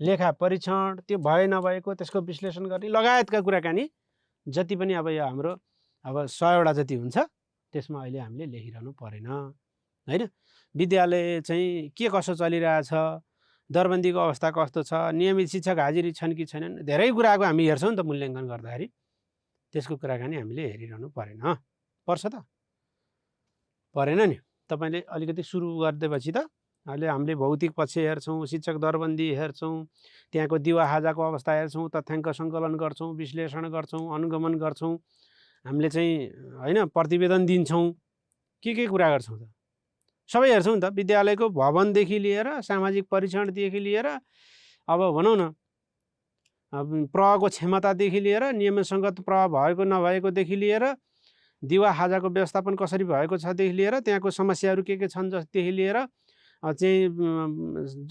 लेखा परीक्षण, त्यो भए नभएको त्यसको विश्लेषण गर्ने लगायतका कुराकानी जति पनि अब यो हाम्रो 100 वटा जति हुन्छ त्यसमा अहिले हामीले लेखिरहनु परेन हैन। विद्यालय चाहिँ के कसो चलिरहेछ, दरबन्दीको अवस्था कस्तो छ, नियमित शिक्षक हाजिरी छन् कि छैनन्, धेरै कुराको हामी हेर्छौँ नि त मूल्याङ्कन गर्दाखेरि। त्यसको कुराकानी हामीले हेरिरहनु परेन, पर्छ त परेन नि। तपाईले अलिकति सुरु गर्दैपछि त अहिले हामीले भौतिक पक्ष हेर्छौँ, शिक्षक दरबन्दी हेर्छौँ, त्यहाँको दिवा हाजाको अवस्था हेर्छौँ, तथ्याङ्क सङ्कलन गर्छौँ, विश्लेषण गर्छौँ, अनुगमन गर्छौँ, हामीले चाहिँ हैन प्रतिवेदन दिन्छौँ, के कुरा गर्छौँ त, सबै हेर्छौँ नि त। विद्यालयको भवनदेखि लिएर सामाजिक परीक्षणदेखि लिएर अब भनौँ न प्रहको क्षमतादेखि लिएर नियमसङ्गत प्रह भएको नभएकोदेखि लिएर दिवा हाजाको व्यवस्थापन कसरी भएको छदेखि लिएर त्यहाँको समस्याहरू के छन् जसदेखि लिएर चाहिँ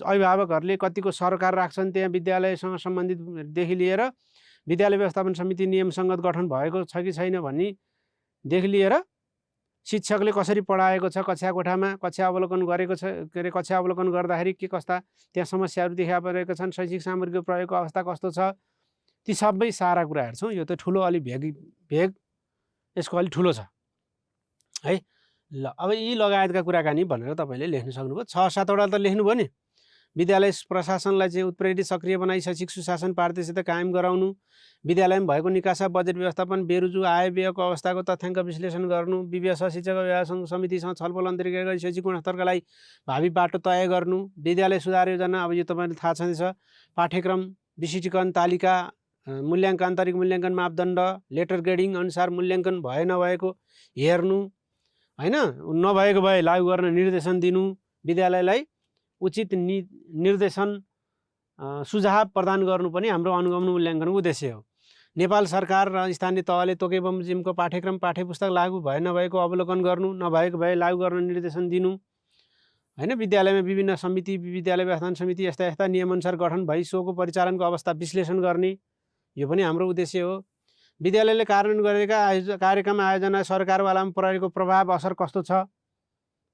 अभिभावकहरूले कतिको सरकार राख्छन् त्यहाँ विद्यालयसँग सम्बन्धितदेखि लिएर विद्यालय व्यवस्थापन समिति नियमसङ्गत गठन भएको छ कि छैन भन्नेदेखि लिएर शिक्षकले कसरी पढाएको छ, कक्षा कोठामा कक्षा अवलोकन गरेको छ, के अरे कक्षा अवलोकन गर्दाखेरि के कस्ता त्यहाँ समस्याहरू देखा परेका छन्, शैक्षिक सामग्रीको प्रयोगको अवस्था कस्तो छ, ती सबै सारा कुरा हेर्छौँ। यो त ठुलो अलि भेग यसको अलि ठुलो छ है। ल अब यी लगायतका कुराकानी भनेर तपाईँले लेख्न सक्नुभयो। 6-7 वटा त लेख्नुभयो नि। विद्यालय प्रशासनलाई चाहिँ उत्प्रेरित सक्रिय बनाई शैक्षिक सुशासन पारदर्शिता कायम गराउनु, विद्यालयमा भएको निकासा, बजेट व्यवस्थापन, बेरुजु, आय व्ययको अवस्थाको तथ्याङ्क विश्लेषण गर्नु, विभिन्न शिक्षक अभिभावक समितिसँग छलफल अन्तर्क्रिया गरी शैक्षिक गुणस्तरका लागि भावी बाटो तय गर्नु, विद्यालय सुधार योजना, अब यो तपाईँले थाहा छँदैछ, पाठ्यक्रम विशिष्टीकरण तालिका, मूल्याङ्कन, आन्तरिक मूल्याङ्कन मापदण्ड, लेटर ग्रेडिङ अनुसार मूल्याङ्कन भए नभएको हेर्नु हैन, नभएको भए लागू गर्न निर्देशन दिनु, विद्यालयलाई उचित निर्देशन सुझाव प्रदान गर्नु पनि हाम्रो अनुगमन मूल्याङ्कनको उद्देश्य हो। नेपाल सरकार र स्थानीय तहले तोके बमोजिमको पाठ्यक्रम पाठ्यपुस्तक लागू भए नभएको अवलोकन गर्नु, नभएको भए लागू गर्न निर्देशन दिनु हैन। विद्यालयमा विभिन्न समिति, विद्यालय व्यवस्थापन समिति यस्ता नियमअनुसार गठन भई सोको परिचालनको अवस्था विश्लेषण गर्ने, यो पनि हाम्रो उद्देश्य हो। विद्यालयले कार्यान्वयन गरेका कार्यक्रम आयोजना सरकारवालामा परेको प्रभाव असर कस्तो छ,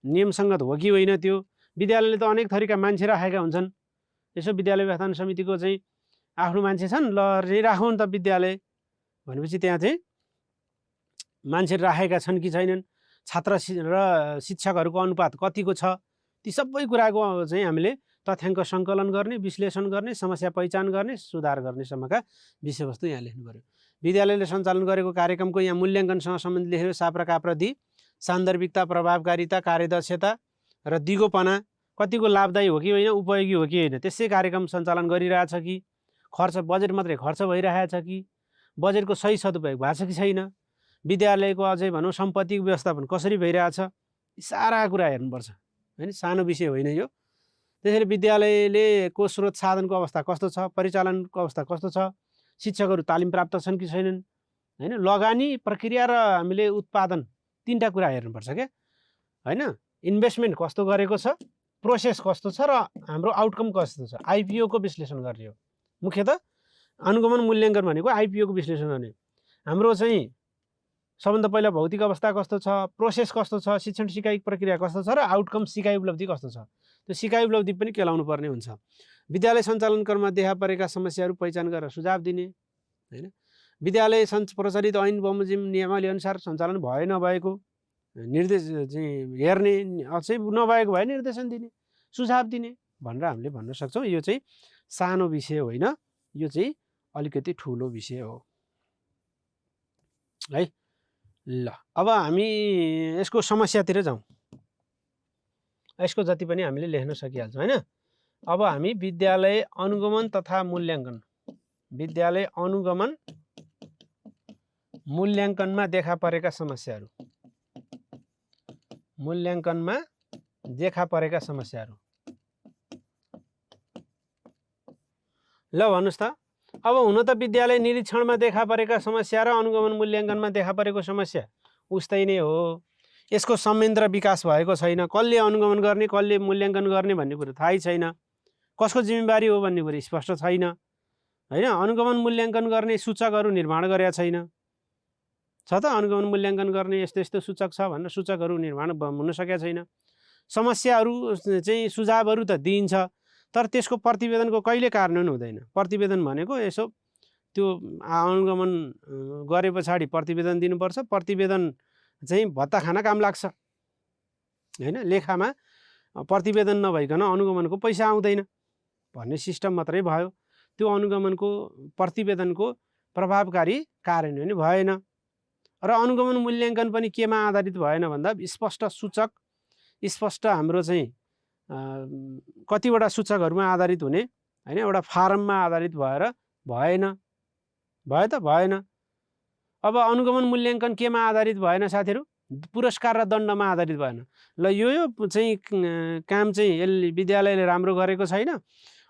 नियमसङ्गत हो कि होइन, त्यो विद्यालयले त अनेक थरीका मान्छे राखेका हुन्छन्। यसो विद्यालय व्यवस्थापन समितिको चाहिँ आफ्नो मान्छे छन्, ल राखौँ त विद्यालय भनेपछि त्यहाँ चाहिँ मान्छे राखेका छन् कि छैनन्, छात्र र शिक्षकहरूको अनुपात कतिको छ, ती सबै कुराको चाहिँ हामीले तथ्याङ्क सङ्कलन गर्ने, विश्लेषण गर्ने, समस्या पहिचान गर्ने, सुधार गर्नेसम्मका विषयवस्तु यहाँ लेख्नु पर्यो। विद्यालयले सञ्चालन गरेको कार्यक्रमको यहाँ मूल्याङ्कनसँग सम्बन्धित लेखेर साप्रा काप्रति सान्दर्भिकता, प्रभावकारिता, कार्यदक्षता र दिगोपना कतिको लाभदायी हो कि होइन, उपयोगी हो कि होइन, त्यसै कार्यक्रम सञ्चालन गरिरहेछ कि, खर्च बजेट मात्रै खर्च भइरहेछ कि, बजेटको सही सदुपयोग भएको छ कि छैन, विद्यालयको अझै भनौँ सम्पत्तिको व्यवस्थापन कसरी भइरहेछ, यी सारा कुरा हेर्नुपर्छ हैन। सानो विषय होइन यो। त्यसैले विद्यालयको स्रोत साधनको अवस्था कस्तो छ, परिचालनको अवस्था कस्तो छ, शिक्षकहरू तालिम प्राप्त छन् कि छैनन् हैन। लगानी, प्रक्रिया र हामीले उत्पादन तीनटा कुरा हेर्नुपर्छ क्या हैन। इन्भेस्टमेन्ट कस्तो गरेको छ, प्रोसेस कस्तो छ र हाम्रो आउटकम कस्तो छ, आइपिओ को विश्लेषण गर्ने हो। मुख्यतः अनुगमन मूल्याङ्कन भनेको आइपिओ को विश्लेषण गर्ने। हाम्रो चाहिँ सबभन्दा पहिला भौतिक अवस्था कस्तो छ, प्रोसेस कस्तो छ, शिक्षण सिकाइ प्रक्रिया कस्तो छ र आउटकम सिकाइ उपलब्धि कस्तो छ, त्यो सिकाइ उपलब्धि पनि केलाउनु पर्ने हुन्छ। विद्यालय सञ्चालन क्रममा देखा परेका समस्याहरू पहिचान गरेर सुझाव दिने हैन। विद्यालय प्रचलित ऐन बमोजिम नियमावली अनुसार सञ्चालन भए नभएको निर्देश चाहिँ हेर्ने, अझै नभएको भए निर्देशन दिने, सुझाव दिने भनेर हामीले भन्न सक्छौँ। यो चाहिँ सानो विषय होइन, यो चाहिँ अलिकति ठुलो विषय हो है। ल अब हामी यसको समस्यातिर जाउँ। यसको जति पनि हामीले लेख्न सकिहाल्छौँ हैन। अब हामी विद्यालय अनुगमन तथा मूल्याङ्कन, विद्यालय अनुगमन मूल्याङ्कनमा देखा परेका समस्याहरू, मूल्याङ्कनमा देखा परेका समस्याहरू। ल भन्नुस् त। अब हुन त विद्यालय निरीक्षणमा देखा परेका समस्या र अनुगमन मूल्याङ्कनमा देखा परेको समस्या उस्तै नै हो। यसको संयन्त्र विकास भएको छैन। कसले अनुगमन गर्ने, कसले मूल्याङ्कन गर्ने भन्ने कुरो थाहै छैन। कसको जिम्मेवारी हो भन्ने कुरो स्पष्ट छैन हैन। अनुगमन मूल्याङ्कन गर्ने सूचकहरू निर्माण गरेका छैन। छ त अनुगमन मूल्याङ्कन गर्ने यस्तो यस्तो सूचक छ भनेर सूचकहरू निर्माण हुन सकेका छैन। समस्याहरू चाहिँ सुझावहरू त दिइन्छ, तर त्यसको प्रतिवेदनको कहिले कार्यान्वयन हुँदैन। प्रतिवेदन भनेको यसो त्यो अनुगमन गरे पछाडि प्रतिवेदन दिनुपर्छ। प्रतिवेदन चाहिँ भत्ता खान काम लाग्छ हैन। लेखामा प्रतिवेदन नभइकन अनुगमनको पैसा आउँदैन भन्ने सिस्टम मात्रै भयो। त्यो अनुगमनको प्रतिवेदनको प्रभावकारी कार्यान्वयन भएन। र अनुगमन मूल्याङ्कन पनि केमा आधारित भएन भन्दा स्पष्ट सूचक, स्पष्ट हाम्रो चाहिँ कतिवटा सूचकहरूमा आधारित हुने हैन, एउटा फारममा आधारित भएर भएन। भयो त भएन। अब अनुगमन मूल्याङ्कन केमा आधारित भएन साथीहरू, पुरस्कार र दण्डमा आधारित भएन। ल यो चाहिँ काम चाहिँ यसले विद्यालयले राम्रो गरेको छैन।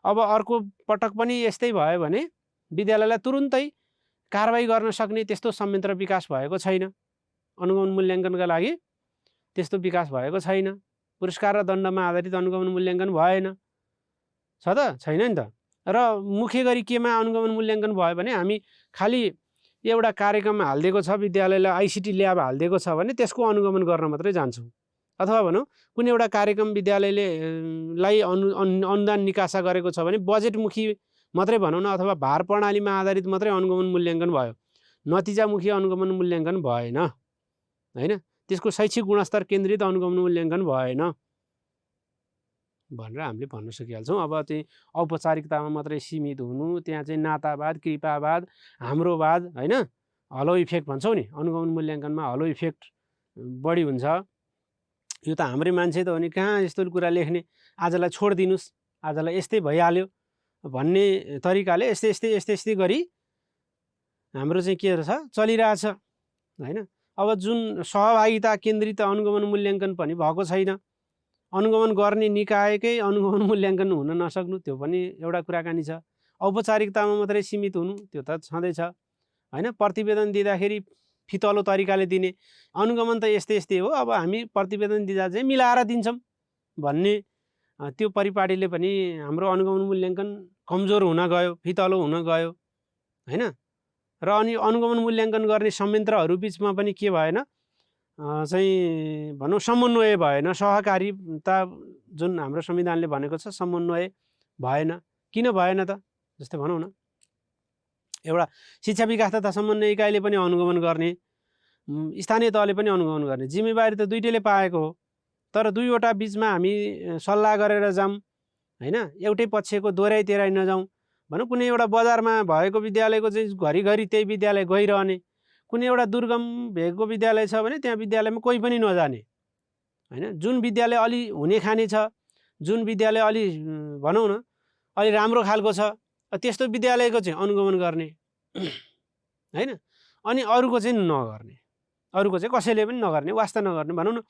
अब अर्को पटक पनि यस्तै भयो भने विद्यालयलाई तुरुन्तै कारबाही गर्न सक्ने त्यस्तो संयन्त्र विकास भएको छैन। अनुगमन मूल्याङ्कनका लागि त्यस्तो विकास भएको छैन। पुरस्कार र दण्डमा आधारित अनुगमन मूल्याङ्कन भएन, छ त छैन नि त। र मुख्य गरी केमा अनुगमन मूल्याङ्कन भयो भने हामी खालि एउटा कार्यक्रम हालिदिएको छ, विद्यालयलाई आइसिटी ल्याब हालिदिएको छ भने त्यसको अनुगमन गर्न मात्रै जान्छौँ। अथवा भनौँ कुनै एउटा कार्यक्रम विद्यालयले अनुदान निकासा गरेको छ भने बजेटमुखी मात्रै भनौँ न, अथवा भार प्रणालीमा आधारित मात्रै अनुगमन मूल्याङ्कन भयो, नतिजामुखी अनुगमन मूल्याङ्कन भएन हैन। त्यसको शैक्षिक गुणस्तर केन्द्रित अनुगमन मूल्याङ्कन भएन भनेर हामीले भन्न सकिहाल्छौँ। अब चाहिँ औपचारिकतामा मात्रै सीमित हुनु, त्यहाँ चाहिँ नातावाद, कृपावाद, हाम्रोवाद हैन, हलो इफेक्ट भन्छौँ नि, अनुगमन मूल्याङ्कनमा हलो इफेक्ट बढी हुन्छ। यो त हाम्रै मान्छे त हो नि, कहाँ यस्तो कुरा लेख्ने, आजलाई छोडिदिनुस्, आजलाई यस्तै भइहाल्यो भन्ने तरिकाले यस्तै यस्तै यस्तै यस्तै गरी हाम्रो चाहिँ के छ चलिरहेछ हैन। अब जुन सहभागिता केन्द्रित अनुगमन मूल्याङ्कन पनि भएको छैन। अनुगमन गर्ने निकायकै अनुगमन मूल्याङ्कन हुन नसक्नु, त्यो पनि एउटा कुराकानी छ। औपचारिकतामा मात्रै सीमित हुनु, त्यो त छँदैछ हैन। प्रतिवेदन दिँदाखेरि फितलो तरिकाले दिने, अनुगमन त यस्तै यस्तै हो, अब हामी प्रतिवेदन दिँदा चाहिँ मिलाएर दिन्छौँ भन्ने त्यो परिपाटीले पनि हाम्रो अनुगमन मूल्याङ्कन कमजोर हुन गयो, फितलो हुन गयो हैन। र अनि अनुगमन मूल्याङ्कन गर्ने संयन्त्रहरू बिचमा पनि के भएन चाहिँ भनौँ समन्वय भएन, सहकारिता जुन हाम्रो संविधानले भनेको छ समन्वय भएन। किन भएन त, जस्तै भनौँ न एउटा शिक्षा विकास तथा समन्वय इकाइले पनि अनुगमन गर्ने, स्थानीय तहले पनि अनुगमन गर्ने जिम्मेवारी त दुईटैले पाएको हो। तर दुईवटा बिचमा हामी सल्लाह गरेर जाऊँ हैन, एउटै पक्षको दोहोऱ्याइ तेह्राइ नजाउँ। भनौँ कुनै एउटा बजारमा भएको विद्यालयको चाहिँ घरिघरि त्यही विद्यालय गइरहने, कुनै एउटा दुर्गम भेगको विद्यालय छ भने त्यहाँ विद्यालयमा कोही पनि नजाने हैन। जुन विद्यालय अलि हुने खाने छ, जुन विद्यालय अलि भनौँ न अलि राम्रो खालको छ, त्यस्तो विद्यालयको चाहिँ अनुगमन गर्ने हैन, अनि अरूको चाहिँ नगर्ने अरूको चाहिँ कसैले पनि नगर्ने, वास्ता नगर्ने भनौँ न।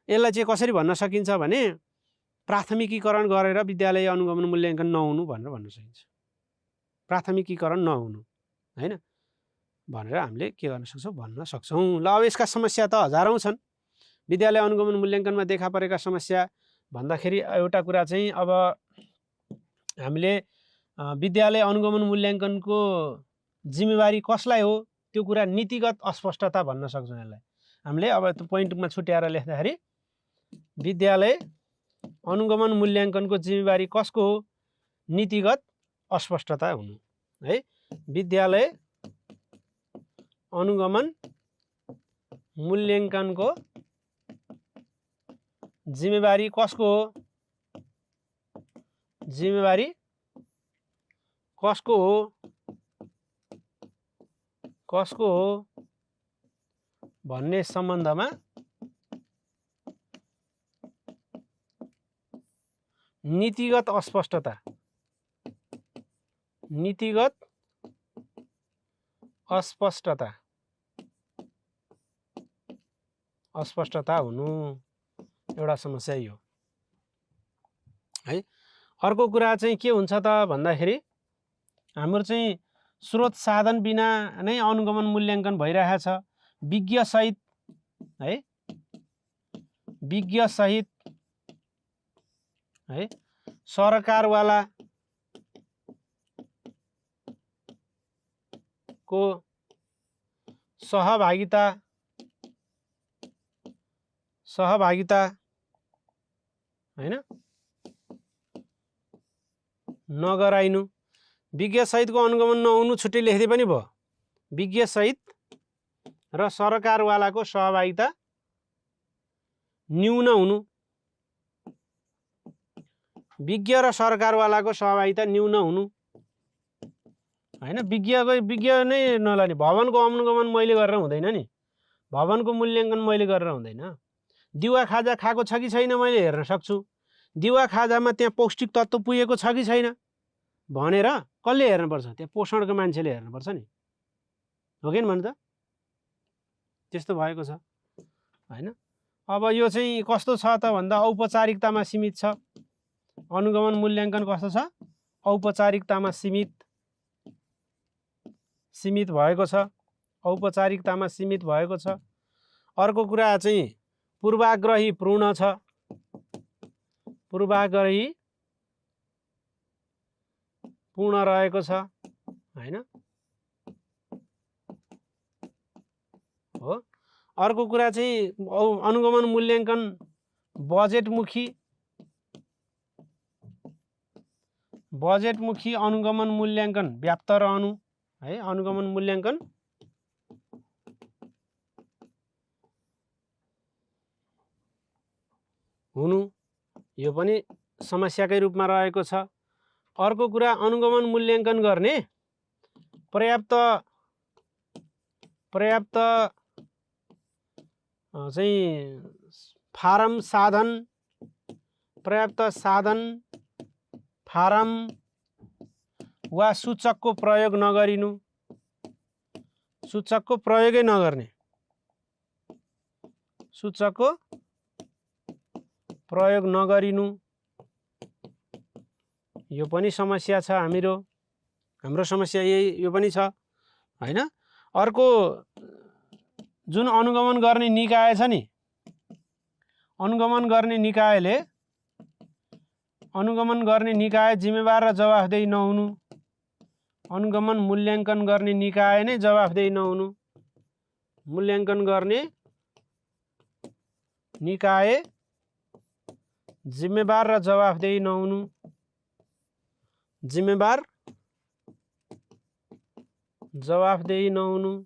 यसलाई चाहिँ कसरी भन्न सकिन्छ भने प्राथमिकीकरण गरेर विद्यालय अनुगमन मूल्याङ्कन नहुनु भनेर भन्न सकिन्छ। प्राथमिकीकरण नहुनु हैन भनेर हामीले के गर्न सक्छौँ भन्न सक्छौँ। ल अब यसका समस्या त हजारौँ छन्। विद्यालय अनुगमन मूल्याङ्कनमा देखा परेका समस्या भन्दाखेरि एउटा कुरा चाहिँ अब हामीले विद्यालय अनुगमन मूल्याङ्कनको जिम्मेवारी कसलाई हो त्यो कुरा नीतिगत अस्पष्टता भन्न सक्छौँ यसलाई हामीले। अब त्यो पोइन्टमा छुट्याएर लेख्दाखेरि विद्यालय अनुगमन मूल्याङ्कनको जिम्मेवारी कसको हो? नीतिगत अस्पष्टता हुनु है। विद्यालय अनुगमन मूल्याङ्कनको जिम्मेवारी कसको हो? जिम्मेवारी कसको हो? कसको हो भन्ने सम्बन्धमा नीतिगत अस्पष्टता, नीतिगत अस्पष्टता अस्पष्टता हुनु एउटा समस्या यो है। अर्को कुरा चाहिँ के हुन्छ त भन्दाखेरि हाम्रो चाहिँ स्रोत साधन बिना नै अनुगमन मूल्याङ्कन भइरहेको छ। विज्ञ सहित है, विज्ञ सहित है, सरकारवाला को सहभागिता हैन नगराइनु। विज्ञ सहितको अनुगमन नहुनु छुट्टै लेख्दै पनि भयो। विज्ञ सहित र सरकारवालाको सहभागिता न्यून हुनु। विज्ञ र सरकारवालाको सहभागिता न्यून हुनु हैन। विज्ञ नै नलाने। भवनको अनुगमन मैले गरेर हुँदैन नि, भवनको मूल्याङ्कन मैले गरेर हुँदैन। दिवा खाजा खाएको छ कि छैन मैले हेर्न सक्छु। दिवा खाजामा त्यहाँ पौष्टिक तत्त्व पुगेको छ कि छैन भनेर कसले हेर्नुपर्छ? त्यहाँ पोषणको मान्छेले हेर्नुपर्छ नि, हो कि भन्नु त? त्यस्तो भएको छ हैन। अब यो चाहिँ कस्तो छ त भन्दा औपचारिकतामा सीमित छ। अनुगमन मूल्याङ्कन कस्तो छ? औपचारिकतामा सीमित भएको छ। औपचारिकतामा सीमित भएको छ। अर्को कुरा चाहिँ पूर्वाग्रही पूर्ण छ। पूर्वाग्रही पूर्ण रहेको छ हैन हो। अर्को कुरा चाहिँ अनुगमन मूल्याङ्कन बजेटमुखी अनुगमन मूल्याङ्कन व्याप्त रहनु है। अनुगमन मूल्याङ्कन हुनु यो पनि समस्याकै रूपमा रहेको छ। अर्को कुरा अनुगमन मूल्याङ्कन गर्ने पर्याप्त चाहिँ पर्याप्त साधन फारम वा सूचकको प्रयोग नगरिनु। सूचकको प्रयोगै नगर्ने, सूचकको प्रयोग नगरिनु यो पनि समस्या छ। हाम्रो समस्या यो पनि छ हैन। अर्को जुन अनुगमन गर्ने निकाय छ नि, अनुगमन गर्ने निकाय जिम्मेवार र जवाफदेही नहुनु। अनुगमन मूल्याङ्कन गर्ने निकाय नै जवाफदेही नहुनु। मूल्याङ्कन गर्ने निकाय जिम्मेवार र जवाफदेही नहुनु। जिम्मेवार जवाफदेही नहुनु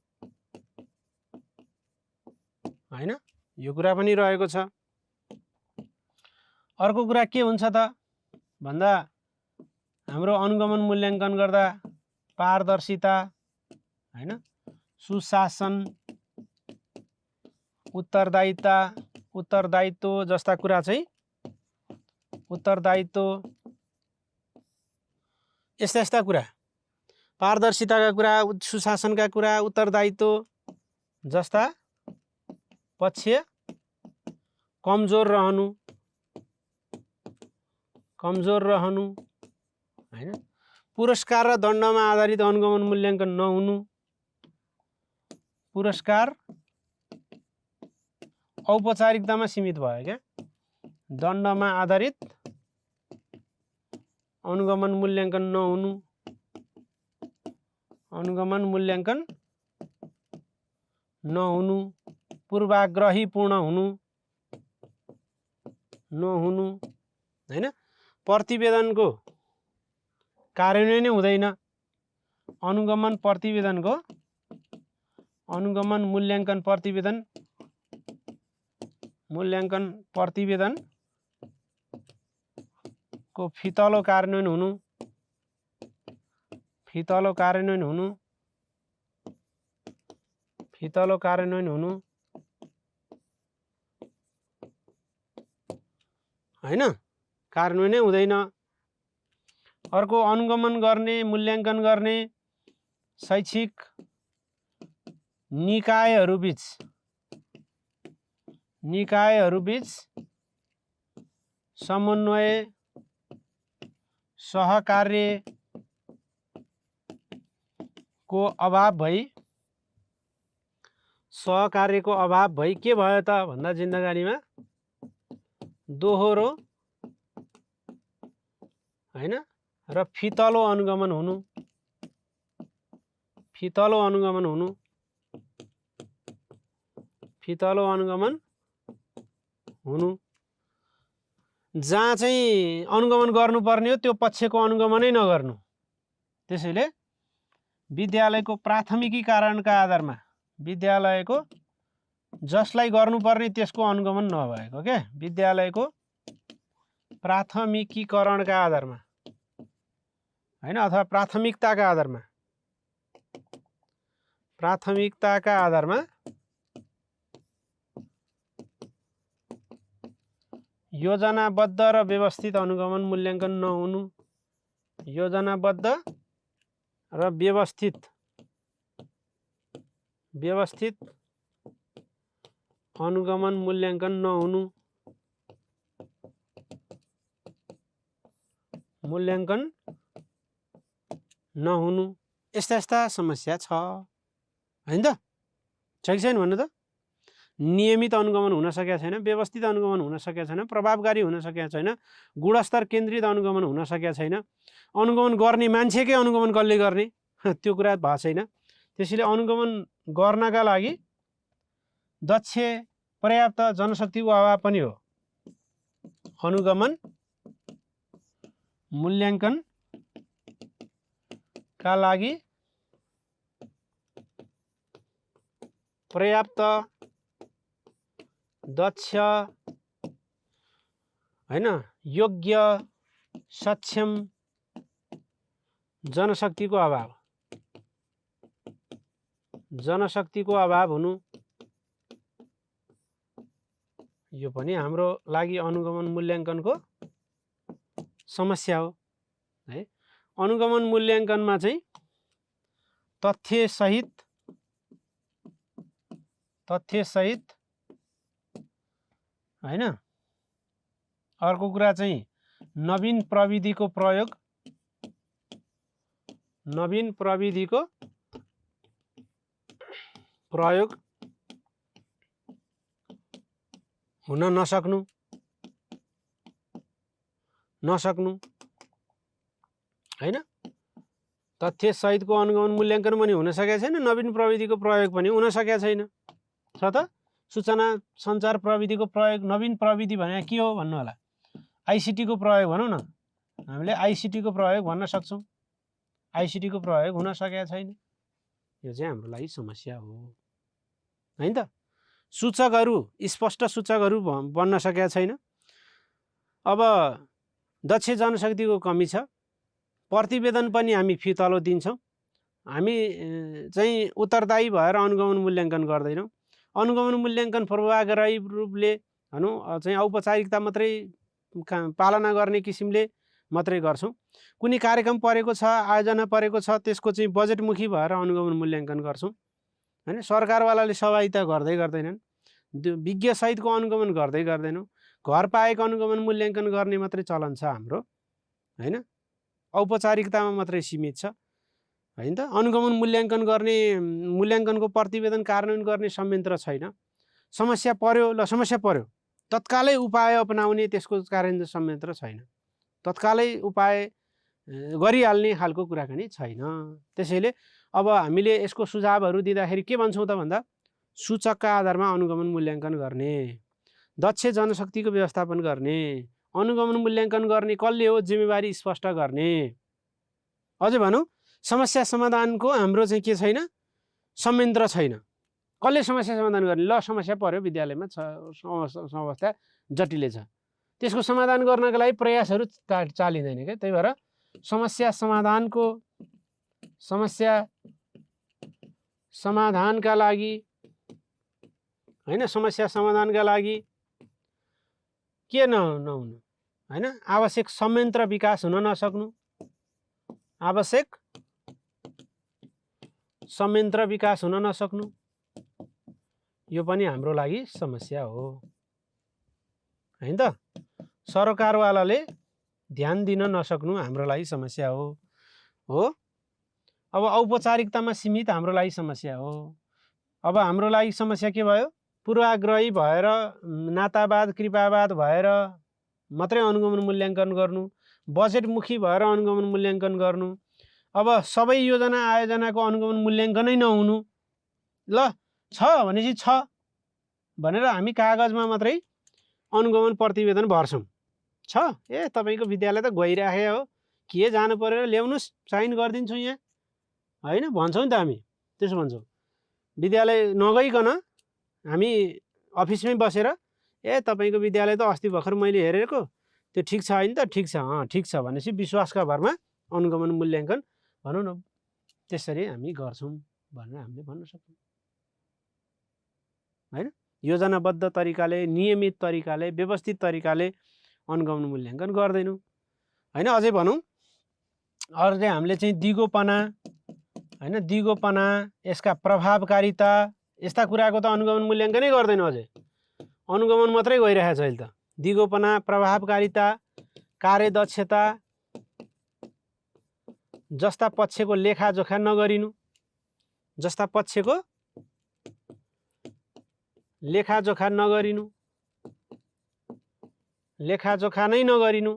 हैन। यो कुरा पनि रहेको छ। अर्को कुरा के हुन्छ त भन्दा हाम्रो अनुगमन मूल्याङ्कन गर्दा पारदर्शिता हैन, सुशासन, उत्तरदायित्व जस्ता कुरा चाहिँ उत्तरदायित्व यस्ता कुरा, पारदर्शिताका कुरा, सुशासनका कुरा, उत्तरदायित्व जस्ता पक्ष कमजोर रहनु हैन। पुरस्कार र दण्डमा आधारित अनुगमन मूल्याङ्कन नहुनु, पुरस्कार औपचारिकतामा सीमित भयो क्या, दण्डमा आधारित अनुगमन मूल्याङ्कन नहुनु, अनुगमन मूल्याङ्कन नहुनु, पूर्वाग्रहीपूर्ण हुनु नहुनु हैन। प्रतिवेदनको कार्यान्वयन नै हुँदैन, अनुगमन प्रतिवेदनको अनुगमन मूल्याङ्कन प्रतिवेदनको फितलो कार्यान्वयन हुनु, फितलो कार्यान्वयन हुनु हैन, कार्यान्वयन नै हुँदैन। अर्को अनुगमन गर्ने मूल्याङ्कन गर्ने शैक्षिक निकायहरूबीच समन्वय सहकार्यको अभाव भई के भयो त भन्दा जिन्दगानीमा दोहोरो हैन र फितलो अनुगमन हुनु जहाँ चाहिँ अनुगमन गर्नुपर्ने हो त्यो पक्षको अनुगमनै नगर्नु। त्यसैले विद्यालयको प्राथमिकीकरणका आधारमा विद्यालयको जसलाई गर्नुपर्ने त्यसको अनुगमन नभएको क्या, विद्यालयको प्राथमिकीकरणका आधारमा हैन अथवा प्राथमिकताका आधारमा योजनाबद्ध र व्यवस्थित अनुगमन मूल्याङ्कन नहुनु, योजनाबद्ध र व्यवस्थित अनुगमन मूल्याङ्कन नहुनु यस्ता समस्या छ हैन त, छ कि छैन भन्नु त। नियमित अनुगमन हुन सकेको छैन, व्यवस्थित अनुगमन हुन सकेको छैन, प्रभावकारी हुन सकेको छैन, गुणस्तर केन्द्रित अनुगमन हुन सकेको छैन, अनुगमन गर्ने मान्छेकै अनुगमन कसले गर्ने त्यो कुरा भएको छैन। त्यसैले अनुगमन गर्नका लागि दक्ष पर्याप्त जनशक्तिको अभाव पनि हो। अनुगमन मूल्याङ्कनका लागि पर्याप्त दक्ष हैन योग्य सक्षम जनशक्तिको अभाव हुनु यो पनि हाम्रो लागि अनुगमन मूल्याङ्कनको समस्या हो है। अनुगमन मूल्याङ्कनमा चाहिँ तथ्यसहित हैन। अर्को कुरा चाहिँ नवीन प्रविधिको प्रयोग हुन नसक्नु हैन। तथ्य सहितको अनुगमन मूल्याङ्कन पनि हुन सकेको छैन, नवीन प्रविधिको प्रयोग पनि हुन सकेको छैन छ त। सूचना सञ्चार प्रविधिको प्रयोग नवीन प्रविधि भने के हो भन्नु होला, आइसिटी को प्रयोग भनौँ न, हामीले आइसिटी को प्रयोग भन्न सक्छौँ, आइसिटी को प्रयोग हुन सकेको छैन। यो चाहिँ हाम्रो लागि समस्या हो हैन त। सूचकहरू स्पष्ट सूचकहरू बन्न सकेका छैन। अब दक्ष जनशक्तिको कमी छ, प्रतिवेदन पनि हामी फितलो दिन्छौँ, हामी चाहिँ उत्तरदायी भएर अनुगमन मूल्याङ्कन गर्दैनौँ। अनुगमन मूल्याङ्कन पूर्वाग्रही रूपले भनौँ चाहिँ औपचारिकता मात्रै पालना गर्ने किसिमले मात्रै गर्छौँ। कुनै कार्यक्रम परेको छ, आयोजना परेको छ, त्यसको चाहिँ बजेटमुखी भएर अनुगमन मूल्याङ्कन गर्छौँ हैन। सरकारवालाले सहभागिता गर्दैनन्। विज्ञसहितको अनुगमन गर्दै गर्दैनौँ। घर पाएको अनुगमन मूल्याङ्कन गर्ने मात्रै चलन छ हाम्रो, होइन? औपचारिकतामा मात्रै सीमित छ, होइन त? अनुगमन मूल्याङ्कन गर्ने, मूल्याङ्कनको प्रतिवेदन कार्यान्वयन गर्ने संयन्त्र छैन। समस्या पर्यो, ल समस्या पर्यो, तत्कालै उपाय अपनाउने त्यसको कार्यान्वयन संयन्त्र छैन, तत्कालै उपाय गरिहाल्ने खालको कुराकानी छैन। त्यसैले अब हामीले यसको सुझावहरू दिँदाखेरि के भन्छौँ त भन्दा, सूचकका आधारमा अनुगमन मूल्याङ्कन गर्ने, दक्ष जनशक्तिको व्यवस्थापन गर्ने, अनुगमन मूल्याङ्कन गर्ने कसले हो जिम्मेवारी स्पष्ट गर्ने। अझै भनौँ समस्या समाधानको हाम्रो चाहिँ के छैन, संयन्त्र छैन। कसले समस्या समाधान गर्ने? ल समस्या पर्यो, विद्यालयमा अवस्था जटिलै छ, त्यसको समाधान गर्नका लागि प्रयासहरू चालिँदैन क्या। त्यही भएर समस्या समाधानका लागि, होइन, समस्या समाधानका लागि के नहुनु, होइन, आवश्यक संयन्त्र विकास हुन नसक्नु, आवश्यक संयन्त्र विकास हुन नसक्नु, यो पनि हाम्रो लागि समस्या हो, होइन त? सरकारवालाले ध्यान दिन नसक्नु हाम्रो लागि समस्या हो। अब औपचारिकतामा सीमित हाम्रो लागि समस्या हो। अब हाम्रो लागि समस्या के भयो? पूर्वाग्रही भएर, नातावाद कृपावाद भएर मात्रै अनुगमन मूल्याङ्कन गर्नु, बजेटमुखी भएर अनुगमन मूल्याङ्कन गर्नु, अब सबै योजना आयोजनाको अनुगमन मूल्याङ्कनै नहुनु। ल छ भनेपछि छ भनेर हामी कागजमा मात्रै अनुगमन प्रतिवेदन भर्छौँ। छ, ए तपाईँको विद्यालय त गइराखे हो, के जानु परेर ल्याउनुहोस्, साइन गरिदिन्छु यहाँ, होइन भन्छौँ नि त हामी, त्यसो भन्छौँ। विद्यालय नगइकन हामी अफिसमै बसेर, ए तपाईँको विद्यालय त अस्ति भर्खर मैले हेरेको, त्यो ठिक छ होइन त? ठिक छ, ठिक छ भनेपछि विश्वासका भरमा अनुगमन मूल्याङ्कन भनौँ न, त्यसरी हामी गर्छौँ भनेर हामीले भन्न सक्छौँ, होइन? योजनाबद्ध तरिकाले, नियमित तरिकाले, व्यवस्थित तरिकाले अनुगमन मूल्याङ्कन गर्दैनौँ, होइन? अझै भनौँ, अझै हामीले चाहिँ दिगोपना, होइन, दिगोपना, यसका प्रभावकारिता, यस्ता कुराको त अनुगमन मूल्याङ्कनै गर्दैनौँ। अझै अनुगमन मात्रै गइरहेको छ अहिले त। दिगोपना, प्रभावकारिता, कार्यदक्षता जस्ता पक्षको लेखाजोखा नगरिनु, जस्ता पक्षको लेखाजोखा नगरिनु, लेखाजोखा नै नगरिनु,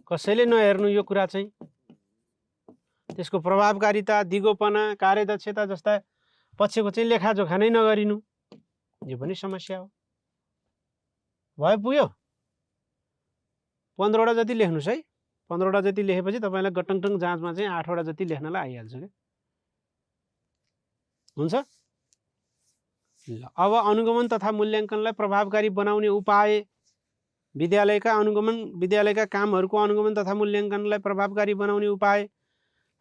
कसैले नहेर्नु यो कुरा चाहिँ, त्यसको प्रभावकारिता, दिगोपना, कार्यदक्षता जस्ता पक्षको चाहिँ लेखाजोखा नै नगरिनु, यो पनि समस्या हो। भयो, पुग्यो? 15वटा जति लेख्नुहोस् है। 15वटा जति लेखेपछि तपाईँलाई गटङटङ जाँचमा चाहिँ 8वटा जति लेख्नलाई आइहाल्छ क्या। हुन्छ? ल, अब अनुगमन तथा मूल्याङ्कनलाई प्रभावकारी बनाउने उपाय, विद्यालयका कामहरूको अनुगमन तथा मूल्याङ्कनलाई प्रभावकारी बनाउने उपाय,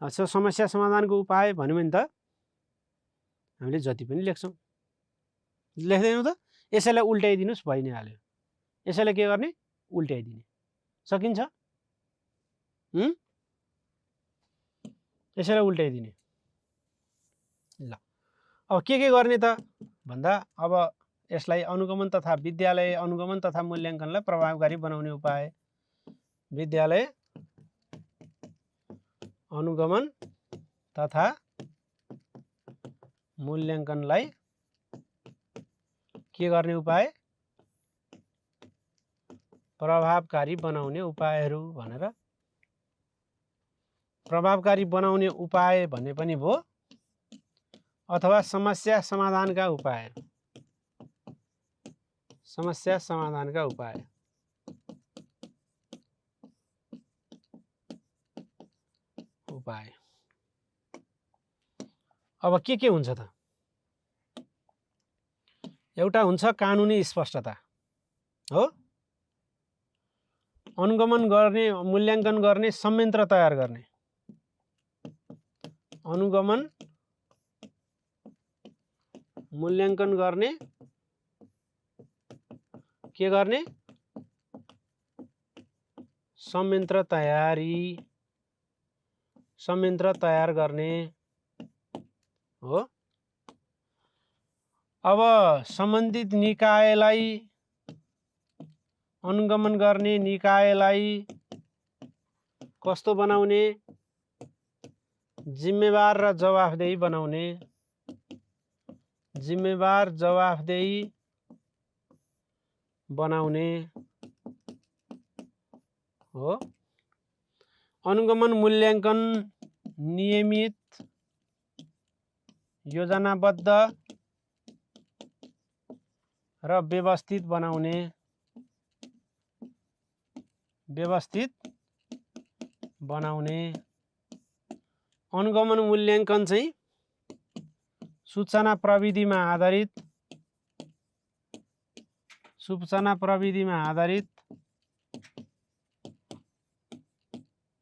समस्या समाधानको उपाय भन्यो भने त हामीले जति पनि लेख्छौँ, लेख्दैनौँ त? यसैलाई उल्टाइदिनुहोस्, भइ नै हाल्यो। यसैलाई के गर्ने? उल्टाइदिने। सकिन्छ? यसैलाई उल्टाइदिने। ल, अब के गर्ने त भन्दा, अब यसलाई अनुगमन तथा विद्यालय अनुगमन तथा मूल्याङ्कनलाई प्रभावकारी बनाउने उपाय, विद्यालय अनुगमन तथा मूल्याङ्कनलाई के गर्ने उपाय? प्रभावकारी बनाउने उपायहरू भनेर। प्रभावकारी बनाउने उपाय भन्ने पनि भयो, अथवा समस्या समाधानका उपाय, समस्या समाधानका उपाय, अब के हुन्छ त? एउटा हुन्छ कानुनी स्पष्टता, हो? अनुगमन गर्ने, मूल्याङ्कन गर्ने संयन्त्र तयार गर्ने, अनुगमन मूल्याङ्कन गर्ने के गर्ने? संयन्त्र तयार गर्ने हो। अब सम्बन्धित निकायलाई अनुगमन गर्ने निकायलाई कस्तो बनाउने, जिम्मेवार र जवाफदेही बनाउने, जिम्मेवार जवाफदेही बनाउने हो। अनुगमन मूल्याङ्कन नियमित, योजनाबद्ध र व्यवस्थित बनाउने, व्यवस्थित बनाउने। अनुगमन मूल्याङ्कन चाहिँ सूचना प्रविधिमा आधारित, सूचना प्रविधिमा आधारित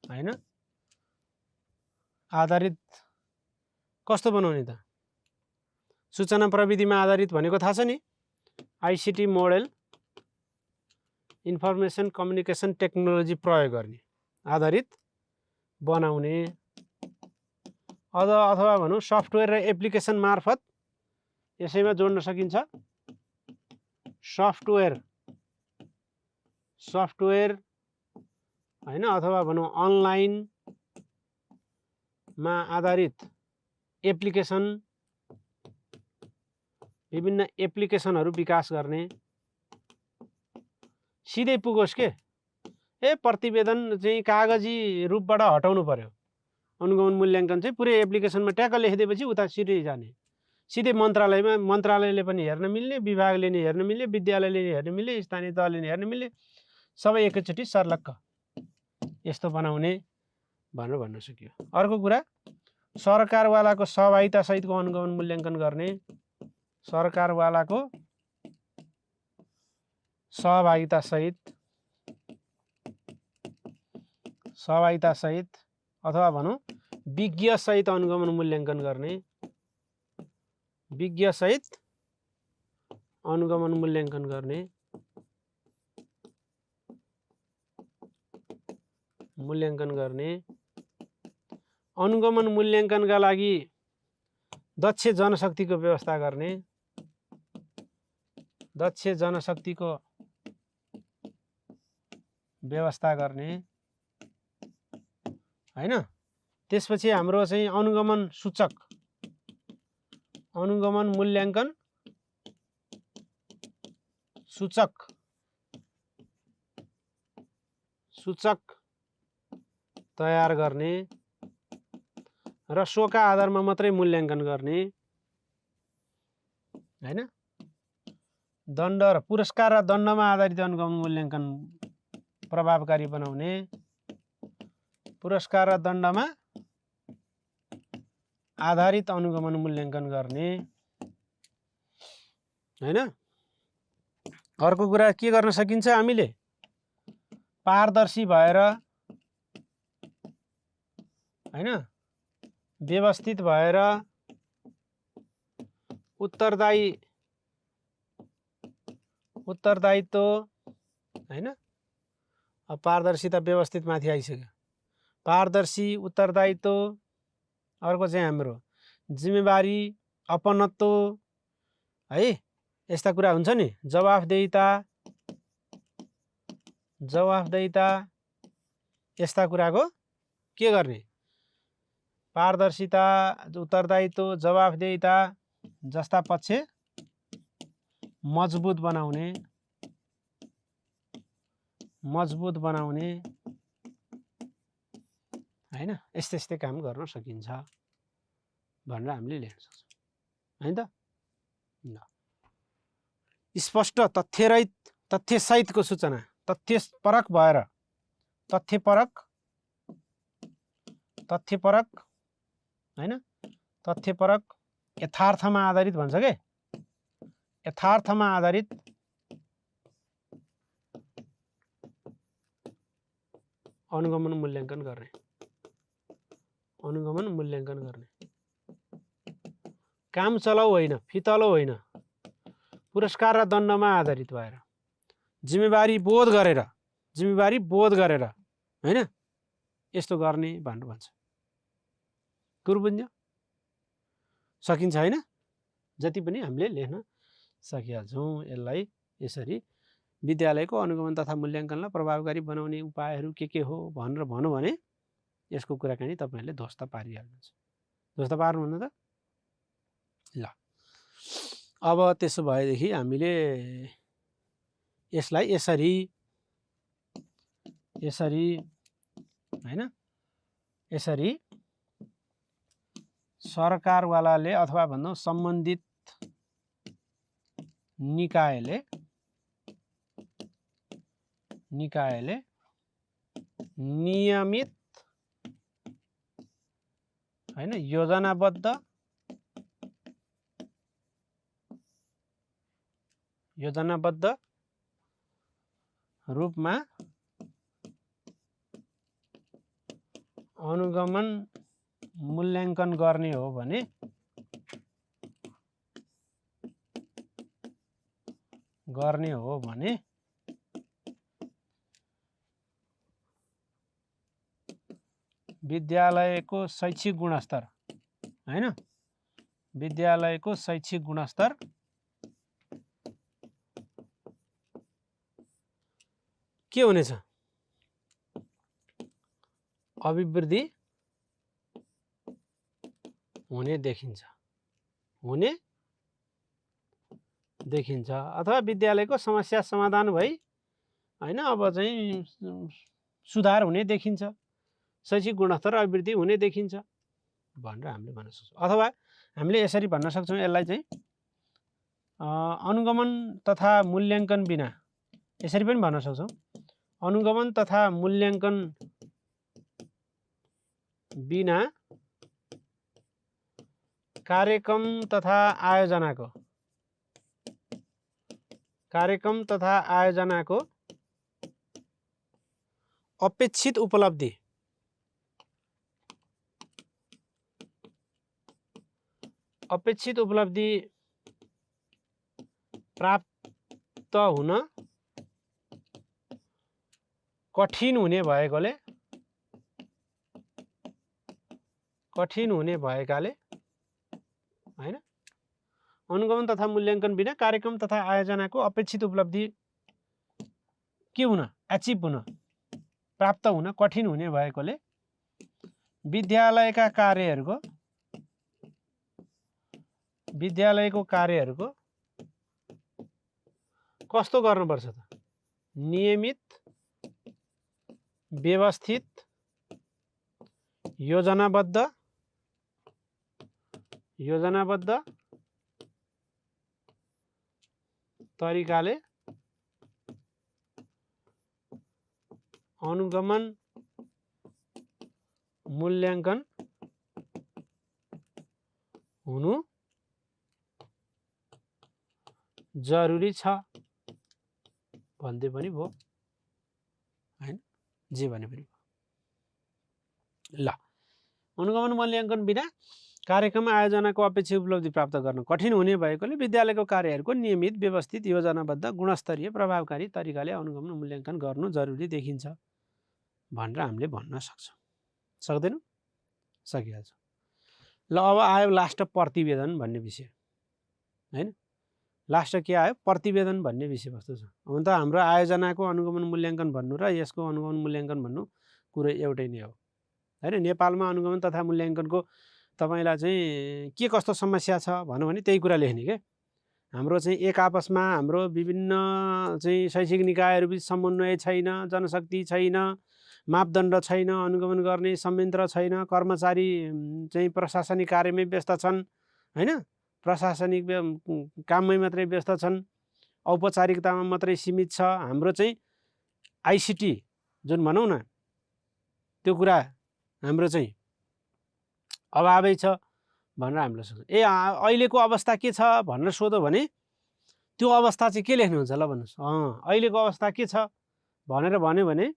हैन, आधारित कस्तो बनाउने त? सूचना प्रविधिमा आधारित भनेको थाहा छ नि, ICT model, information communication technology प्रयोग गर्ने आधारित बनाउने, अथवा भनौँ सफ्टवेयर र एप्लिकेसन मार्फत यसैमा जोड्न सकिन्छ। सफ्टवेयर हैन, अथवा भनौँ अनलाइनमा आधारित एप्लिकेसन, विभिन्न एप्लिकेसनहरू विकास गर्ने। सिधै पुगोस् के, प्रतिवेदन चाहिँ कागजी रूपबाट हटाउनु पर्यो। अनुगमन मूल्याङ्कन चाहिँ पुरै एप्लिकेसनमा ट्याक्क लेखिदिएपछि उता सिधै जाने, सिधै मन्त्रालयमा, मन्त्रालयले पनि हेर्न मिल्ने, विभागले नि हेर्न मिल्ने, विद्यालयले नि हेर्न मिल्ने, स्थानीय तहले नि हेर्न मिल्ने, सबै एकैचोटि सर्लक्क यस्तो बनाउने भनेर भन्न सकियो। अर्को कुरा, सरकारवालाको सहभागिता सहितको अनुगमन मूल्याङ्कन गर्ने, सरकारवालाको सहभागिता सहित अथवा भनौँ विज्ञ सहित अनुगमन मूल्याङ्कन गर्ने, विज्ञ सहित अनुगमन मूल्याङ्कन गर्ने, अनुगमन मूल्याङ्कनका लागि दक्ष जनशक्तिको व्यवस्था गर्ने, दक्ष जनशक्तिको व्यवस्था गर्ने हैन। त्यसपछि हाम्रो चाहिँ अनुगमन सूचक, अनुगमन मूल्याङ्कन सूचक तयार गर्ने र सोका आधारमा मात्रै मूल्याङ्कन गर्ने हैन। दण्ड र पुरस्कार र दण्डमा आधारित अनुगमन मूल्याङ्कन प्रभावकारी बनाउने, पुरस्कार र दण्डमा आधारित अनुगमन मूल्याङ्कन गर्ने हैन। अर्को कुरा के गर्न सकिन्छ, हामीले पारदर्शी भएर हैन, व्यवस्थित भएर, उत्तरदायित्व हैन। अब पारदर्शिता व्यवस्थित माथि आइसक्यो, पारदर्शी, उत्तरदायित्व। अर्को चाहिँ हाम्रो जिम्मेवारी, अपनत्व है, यस्ता कुरा हुन्छ नि। जवाफदेहिता यस्ता कुराको के गर्ने, पारदर्शिता, उत्तरदायित्व, जवाफदेहिता जस्ता पक्ष मजबुत बनाउने हैन। यस्तै काम गर्न सकिन्छ भनेर हामीले लेख्न सक्छौँ हैन त। स्पष्ट तथ्यसहितको सूचना, तथ्यपरक भएर, तथ्यपरक हैन, तथ्यपरक, यथार्थमा आधारित भन्छ के, यथार्थमा आधारित अनुगमन मूल्याङ्कन गर्ने, काम चलाउ होइन, फितलो होइन, पुरस्कार र दण्डमा आधारित भएर, जिम्मेवारी बोध गरेर हैन, यस्तो गर्ने भनेर भन्छ। कुरो बुझ्यो, सकिन्छ हैन। जति पनि हामीले लेख्न सकिहाल्छौँ। यसलाई यसरी विद्यालयको अनुगमन तथा मूल्याङ्कनलाई प्रभावकारी बनाउने उपायहरू के हो भनेर भनौँ भने यसको कुराकानी तपाईँहरूले ध्वस्त पारिहाल्नुहुन्छ। ध्वस्त पार्नुहुन्न त? ल अब त्यसो भएदेखि हामीले यसलाई यसरी हैन यसरी सरकारवालाले अथवा भनौँ सम्बन्धित निकायले नियमित हैन योजनाबद्ध रूपमा अनुगमन मूल्याङ्कन गर्ने हो भने विद्यालयको शैक्षिक गुणस्तर हैन विद्यालयको शैक्षिक गुणस्तर के हुनेछ? अभिवृद्धि हुने देखिन्छ अथवा विद्यालयको समस्या समाधान भई हैन अब चाहिँ सुधार हुने देखिन्छ, शैक्षिक गुणस्तर अभिवृद्धि हुने देखिन्छ भनेर हामीले भन्न सक्छौँ। अथवा हामीले यसरी भन्न सक्छौँ यसलाई चाहिँ अनुगमन तथा मूल्याङ्कन बिना यसरी पनि भन्न सक्छौँ। अनुगमन तथा मूल्याङ्कन बिना कार्यक्रम तथा आयोजनाको अपेक्षित उपलब्धि प्राप्त हुन कठिन हुने भएकाले हैन अनुगमन तथा मूल्याङ्कन बिना कार्यक्रम तथा आयोजनाको अपेक्षित उपलब्धि के हुन एचिभ हुन प्राप्त हुन कठिन हुने भएकोले विद्यालयको कार्यहरूको कस्तो गर्नुपर्छ त? नियमित, व्यवस्थित, योजनाबद्ध तरिकाले अनुगमन मूल्याङ्कन हुनु जरुरी छ भन्दै पनि भयो हैन, जे भने पनि भयो। ल अनुगमन मूल्याङ्कन बिना कार्यक्रम आयोजनाको अपेक्षित उपलब्धि प्राप्त गर्न कठिन हुने भएकोले विद्यालयको कार्यहरूको नियमित, व्यवस्थित, योजनाबद्ध, गुणस्तरीय, प्रभावकारी तरिकाले अनुगमन मूल्याङ्कन गर्नु जरुरी देखिन्छ भनेर हामीले भन्न सक्छौँ। सक्दैनौँ? सकिहाल्छ। ल अब आयो लास्ट प्रतिवेदन भन्ने विषय हैन। लास्ट के आयो? प्रतिवेदन भन्ने विषयवस्तु छ। हुन त हाम्रो आयोजनाको अनुगमन मूल्याङ्कन भन्नु र यसको अनुगमन मूल्याङ्कन भन्नु कुरो एउटै नै हो हैन। नेपालमा अनुगमन तथा मूल्याङ्कनको तपाईलाई चाहिँ के कस्तो समस्या छ भन्नु भने त्यही कुरा लेख्ने के। हाम्रो चाहिँ एक आपसमा हाम्रो विभिन्न चाहिँ शैक्षिक निकायहरूबिच समन्वय छैन, जनशक्ति छैन, मापदण्ड छैन, अनुगमन गर्ने संयन्त्र छैन, कर्मचारी चाहिँ प्रशासनिक कार्यमै व्यस्त छन् हैन, प्रशासनिक काममै मात्रै व्यस्त छन्, औपचारिकतामा मात्रै सीमित छ। हाम्रो चाहिँ आइसिटी जुन भनौँ न त्यो कुरा हाम्रो चाहिँ अभावै छ भनेर हामीले सोध्छौँ। अहिलेको अवस्था के छ भनेर सोध्यो भने त्यो अवस्था चाहिँ के लेख्नुहुन्छ ल भन्नुहोस्? अहिलेको अवस्था के छ भनेर भन्यो भने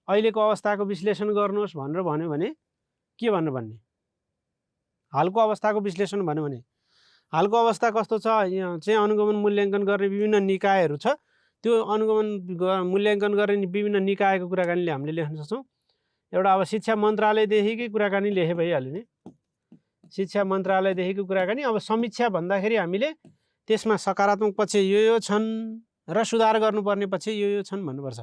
अहिलेको अवस्थाको विश्लेषण गर्नुहोस् भनेर भन्यो भने के भन्नु भन्ने? हालको अवस्थाको विश्लेषण भन्यो भने हालको अवस्था कस्तो छ? यहाँ चाहिँ अनुगमन मूल्याङ्कन गर्ने विभिन्न निकायहरू छ। त्यो अनुगमन मूल्याङ्कन गर्ने विभिन्न निकायको कुराकानीले हामीले लेख्न सक्छौँ। एउटा अब शिक्षा मन्त्रालयदेखिकै कुराकानी लेखे भइहाल्यो नि। शिक्षा मन्त्रालयदेखिको कुराकानी। अब समीक्षा भन्दाखेरि हामीले त्यसमा सकारात्मक पक्ष यो छन् र सुधार गर्नुपर्ने पक्ष यो छन् भन्नुपर्छ।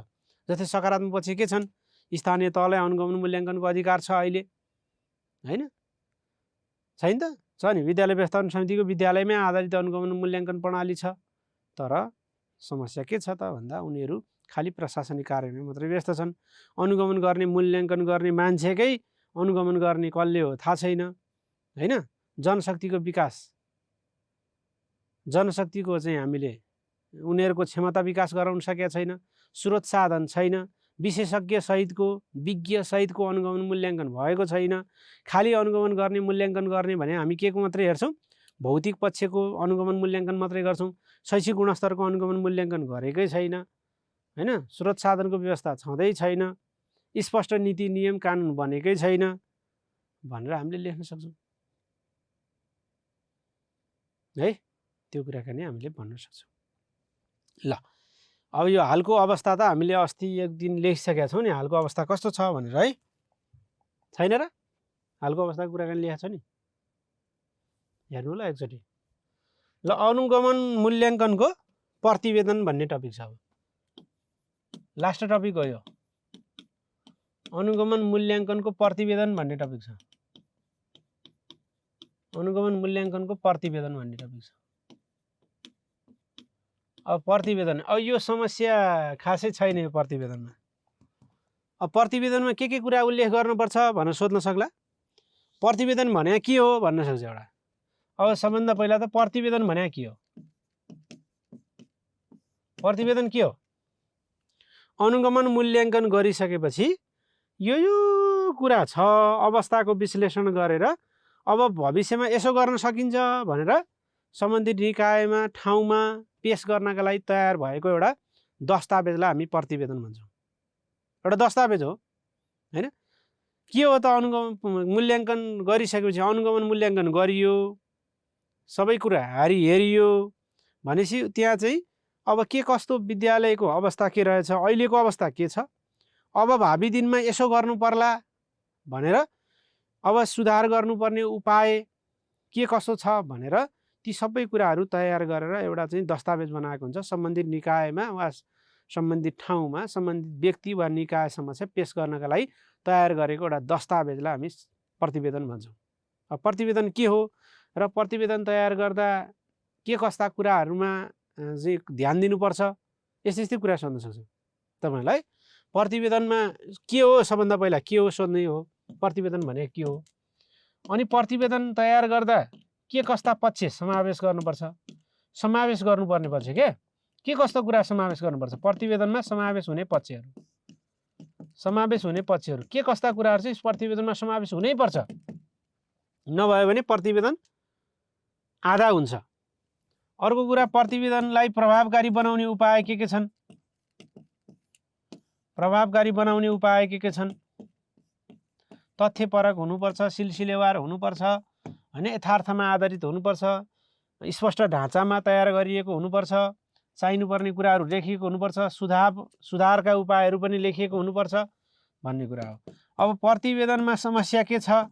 जस्तै सकारात्मक पक्ष के छन्? स्थानीय तहलाई अनुगमन मूल्याङ्कनको अधिकार छ अहिले, हैन? छैन त? छ नि। विद्यालय व्यवस्थापन समितिको विद्यालयमै आधारित अनुगमन मूल्याङ्कन प्रणाली छ। तर समस्या के छ त भन्दा उनीहरू खालि प्रशासनिक कार्यमा मात्रै व्यस्त छन्। अनुगमन गर्ने मूल्याङ्कन गर्ने मान्छेकै अनुगमन गर्ने कसले हो थाहा छैन, हैन? जनशक्तिको विकास, जनशक्तिको चाहिँ हामीले उनीहरूको क्षमता विकास गराउन सकेका छैन, स्रोत साधन छैन, विशेषज्ञ सहितको विज्ञ सहितको अनुगमन मूल्याङ्कन भएको छैन। खालि अनुगमन गर्ने मूल्याङ्कन गर्ने भने हामी के को मात्रै हेर्छौँ? भौतिक पक्षको अनुगमन मूल्याङ्कन मात्रै गर्छौँ। शैक्षिक गुणस्तरको अनुगमन मूल्याङ्कन गरेकै छैन, हैन? स्रोत साधनको व्यवस्था छँदै छैन, स्पष्ट नीति नियम कानुन बनेकै छैन भनेर हामीले लेख्न सक्छौँ है। त्यो कुराका नि हामीले भन्न सक्छौँ। ल अब यो हालको अवस्था त हामीले अस्ति एक दिन लेखिसकेका छौँ नि, हालको अवस्था कस्तो छ भनेर, है? छैन र? हालको अवस्थाको कुराकानी लेखेको छ नि, हेर्नु ल एकचोटि। ल अनुगमन मूल्याङ्कनको प्रतिवेदन भन्ने टपिक छ। अब लास्ट टपिक हो यो, अनुगमन मूल्याङ्कनको प्रतिवेदन भन्ने टपिक छ। अनुगमन मूल्याङ्कनको प्रतिवेदन भन्ने टपिक छ। अब प्रतिवेदन, अब यो समस्या खासै छैन यो प्रतिवेदनमा। अब प्रतिवेदनमा के कुरा उल्लेख गर्नुपर्छ भनेर सोध्न सक्ला? प्रतिवेदन भने के हो भन्न सक्छ एउटा। अब सबभन्दा पहिला त प्रतिवेदन भने के हो? प्रतिवेदन के हो? अनुगमन मूल्याङ्कन गरिसकेपछि यो कुरा छ, अवस्थाको विश्लेषण गरेर अब भविष्यमा यसो गर्न सकिन्छ भनेर सम्बन्धित निकायमा ठाउँमा पेश गर्नका लागि तयार भएको एउटा दस्तावेजलाई हामी प्रतिवेदन भन्छौँ। एउटा दस्तावेज हो, हैन? के हो त? अनुगमन मूल्याङ्कन गरिसकेपछि अनुगमन मूल्याङ्कन गरियो, सबै कुरा हेरियो भनेपछि त्यहाँ चाहिँ अब के कस्तो विद्यालयको अवस्था के रहेछ, अहिलेको अवस्था के छ, अब भावी दिनमा यसो गर्नु पर्ला भनेर अब सुधार गर्नुपर्ने उपाय के कसो छ भनेर ती सबै कुराहरू तयार गरेर एउटा चाहिँ दस्तावेज बनाएको हुन्छ। सम्बन्धित निकायमा वा सम्बन्धित ठाउँमा सम्बन्धित व्यक्ति वा निकाय समक्ष पेश गर्नका लागि तयार गरेको एउटा दस्तावेजलाई हामी प्रतिवेदन भन्छौँ। अब प्रतिवेदन के हो र प्रतिवेदन तयार गर्दा के कस्ता कुराहरूमा चाहिँ ध्यान दिनुपर्छ, यस्तै कुरा सोध्न सक्छौँ तपाईँलाई। प्रतिवेदनमा के हो? सबभन्दा पहिला के हो सोध्नै हो, प्रतिवेदन भने के हो। अनि प्रतिवेदन तयार गर्दा के कस्ता पक्ष समावेश गर्नुपर्छ, समावेश गर्नुपर्ने पक्ष के कस्तो कुरा समावेश गर्नुपर्छ प्रतिवेदनमा? समावेश हुने पक्षहरू के कस्ता कुराहरू चाहिँ प्रतिवेदनमा समावेश हुनै पर्छ, नभयो भने प्रतिवेदन आधा हुन्छ। अर्को कुरा, प्रतिवेदनलाई प्रभावकारी बनाउने उपाय के छन्? प्रभावकारी बनाउने उपाय के छन्? तथ्यपरक हुनुपर्छ, सिलसिलेवार हुनुपर्छ, हैन? यथार्थमा आधारित हुनुपर्छ, स्पष्ट ढाँचामा तयार गरिएको हुनुपर्छ, चाहिनुपर्ने कुराहरू लेखिएको हुनुपर्छ, सुधारका उपायहरू पनि लेखिएको हुनुपर्छ भन्ने कुरा हो। अब प्रतिवेदनमा समस्या के छ?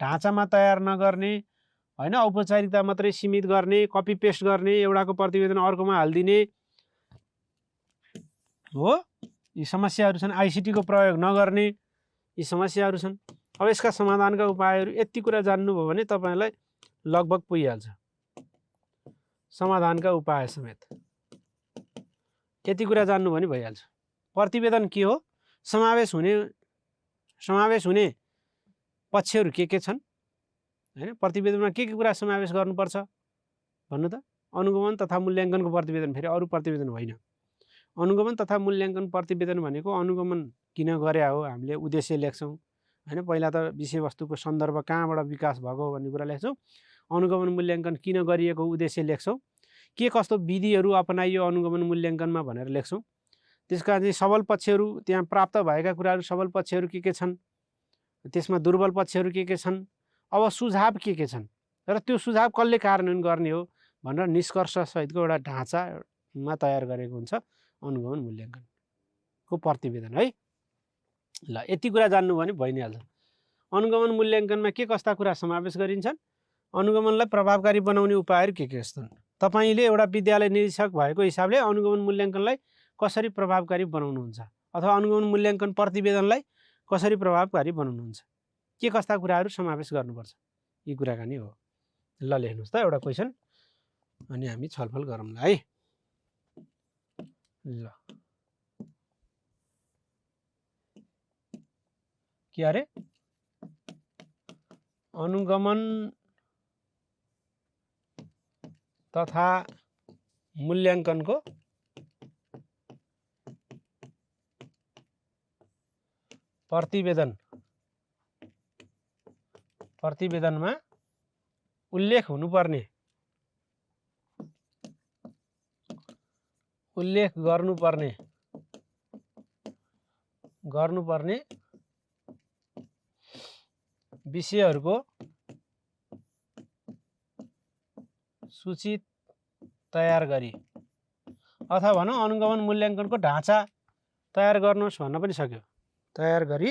ढाँचामा तयार नगर्ने, हैन? औपचारिकता मात्रै सीमित गर्ने, कपी पेस्ट गर्ने, एउटाको प्रतिवेदन अर्कोमा हालिदिने हो, यी समस्याहरू छन्। आइसिटीको प्रयोग नगर्ने, यी समस्याहरू छन्। अब यसका समाधानका उपायहरू यति कुरा जान्नुभयो भने तपाईँलाई लगभग पुगिहाल्छ। समाधानका उपाय समेत यति कुरा जान्नु भने भइहाल्छ। प्रतिवेदन के हो, समावेश हुने पक्षहरू के छन्, हैन? प्रतिवेदनमा के कुरा समावेश गर्नुपर्छ भन्नु त? अनुगमन तथा मूल्याङ्कनको प्रतिवेदन फेरि अरू प्रतिवेदन होइन। अनुगमन तथा मूल्याङ्कन प्रतिवेदन भनेको अनुगमन किन गरे हो हामीले उद्देश्य लेख्छौँ, हैन? पहिला त विषयवस्तुको सन्दर्भ कहाँबाट विकास भएको भन्ने कुरा लेख्छौँ। अनुगमन मूल्याङ्कन किन गरिएको उद्देश्य लेख्छौँ। के कस्तो विधिहरू अपनाइयो अनुगमन मूल्याङ्कनमा भनेर लेख्छौँ। त्यसका चाहिँ सबल पक्षहरू, त्यहाँ प्राप्त भएका कुराहरू सबल पक्षहरू के छन्, त्यसमा दुर्बल पक्षहरू के छन्, अब सुझाव के छन् र त्यो सुझाव कसले कार्यान्वयन गर्ने हो भनेर निष्कर्ष सहितको एउटा ढाँचामा तयार गरेको हुन्छ अनुगमन मूल्याङ्कनको प्रतिवेदन, है? ल यति कुरा जान्नु भने भइ नै हाल्छ। अनुगमन मूल्याङ्कनमा के कस्ता कुरा समावेश गरिन्छन्, अनुगमनलाई प्रभावकारी बनाउने उपायहरू के छन् तपाईले एउटा विद्यालय निरीक्षक भएको हिसाबले अनुगमन मूल्याङ्कनलाई कसरी प्रभावकारी बनाउनुहुन्छ अथवा अनुगमन मूल्याङ्कन प्रतिवेदनलाई कसरी प्रभावकारी बनाउनुहुन्छ, के कस्ता कुराहरू समावेश गर्नुपर्छ, यी कुराकानी हो। ल लेख्नुहोस् त एउटा क्वेसन अनि हामी छलफल गरौँला है। ल के अरे अनुगमन तथा मूल्याङ्कनको प्रतिवेदनमा उल्लेख गर्नुपर्ने विषयहरूको सूची तयार गरी अथवा भनौँ अनुगमन मूल्याङ्कनको ढाँचा तयार गर्नुहोस् भन्न पनि सक्यो। तयार गरी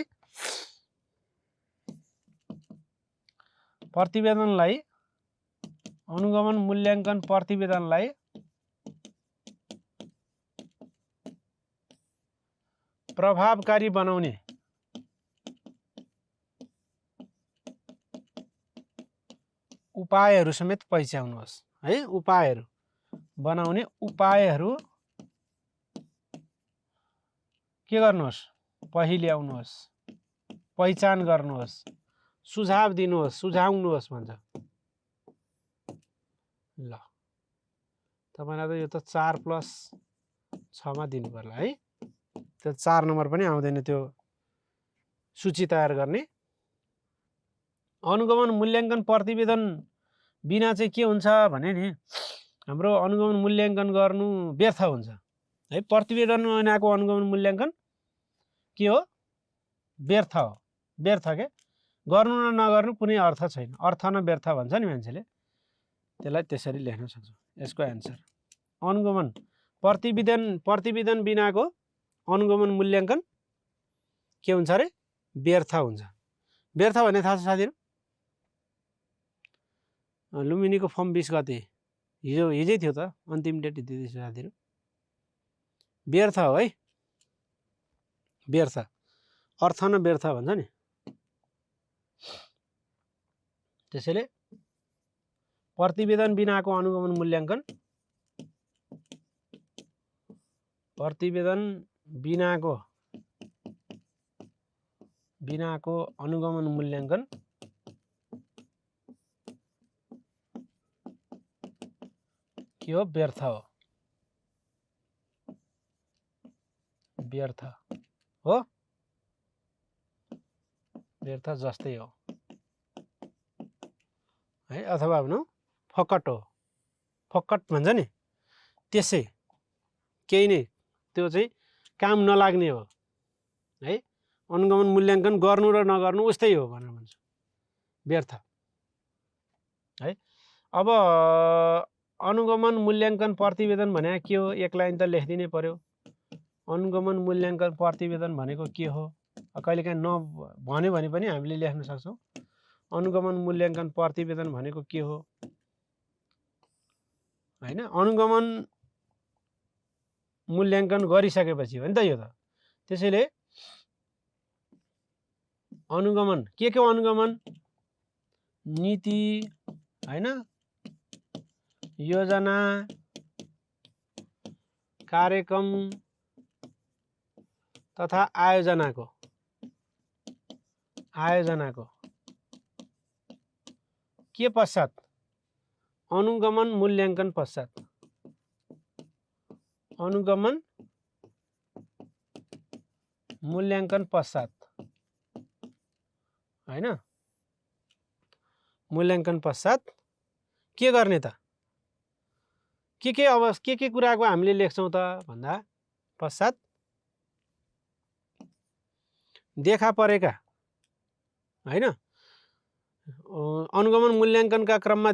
अनुगमन मूल्याङ्कन प्रतिवेदनलाई प्रभावकारी बनाउने उपायहरू समेत पहिचाउनुहोस् है। उपायहरू बनाउने उपायहरू के गर्नुहोस्, पहिल्याउनुहोस्, पहिचान गर्नुहोस्, सुझाव दिनुहोस्, सुझाउनुहोस् भन्छ। ल तपाईलाई त यो त 4+6 मा दिनु पर्ला है। त्यो 4 नम्बर पनि आउँदैन त्यो सूची तयार गर्ने। अनुगमन मूल्याङ्कन प्रतिवेदन बिना चाहिँ के हुन्छ भने नि हाम्रो अनुगमन मूल्याङ्कन गर्नु व्यर्थ हुन्छ है। प्रतिवेदन बनाएको अनुगमन मूल्याङ्कन के हो, व्यर्थ हो। व्यर्थ के गर्नु र नगर्नु कुनै अर्थ छैन। अर्थ न व्यर्थ भन्छ नि मान्छेले, त्यसलाई त्यसरी लेख्न सक्छौँ। यसको एन्सर अनुगमन प्रतिवेदन बिनाको अनुगमन मूल्याङ्कन के हुन्छ अरे, व्यर्थ हुन्छ। व्यर्थ भन्ने थाहा छ साथीहरू? लुम्बिनीको फर्म 20 गते हिजै थियो त, अन्तिम डेट दिँदैछ साथीहरू। व्यर्थ हो है, व्यर्थ, अर्थ न व्यर्थ भन्छ नि। त्यसैले प्रतिवेदन बिनाको अनुगमन मूल्याङ्कन, प्रतिवेदन बिनाको अनुगमन मूल्याङ्कन के हो, व्यर्थ हो। व्यर्थ हो, व्यर्थ जस्तै हो है। अथवा भनौँ फकट हो, फकट भन्छ नि, त्यसै केही नै त्यो चाहिँ काम नलाग्ने हो है। अनुगमन मूल्याङ्कन गर्नु र नगर्नु उस्तै हो भनेर भन्छु, व्यर्थ है। अब अनुगमन मूल्याङ्कन प्रतिवेदन भने के हो, एक लाइन त लेखिदिनै पर्यो। अनुगमन मूल्याङ्कन प्रतिवेदन भनेको के हो, कहिलेकाहीँ नभन्यो भने पनि हामीले लेख्न सक्छौँ। अनुगमन मूल्याङ्कन प्रतिवेदन भनेको के हो हैन। अनुगमन मूल्याङ्कन गरिसकेपछि हो नि त यो त। त्यसैले अनुगमन के अनुगमन, नीति हैन, योजना, कार्यक्रम तथा आयोजनाको के पश्चात, अनुगमन मूल्याङ्कन पश्चात, अनुगमन मूल्याङ्कन पश्चात हैन, मूल्याङ्कन पश्चात के गर्ने त, के कुराको हामीले लेख्छौँ त भन्दा पश्चात देखा परेका हैन, अनुगमन मूल्याङ्कनका क्रममा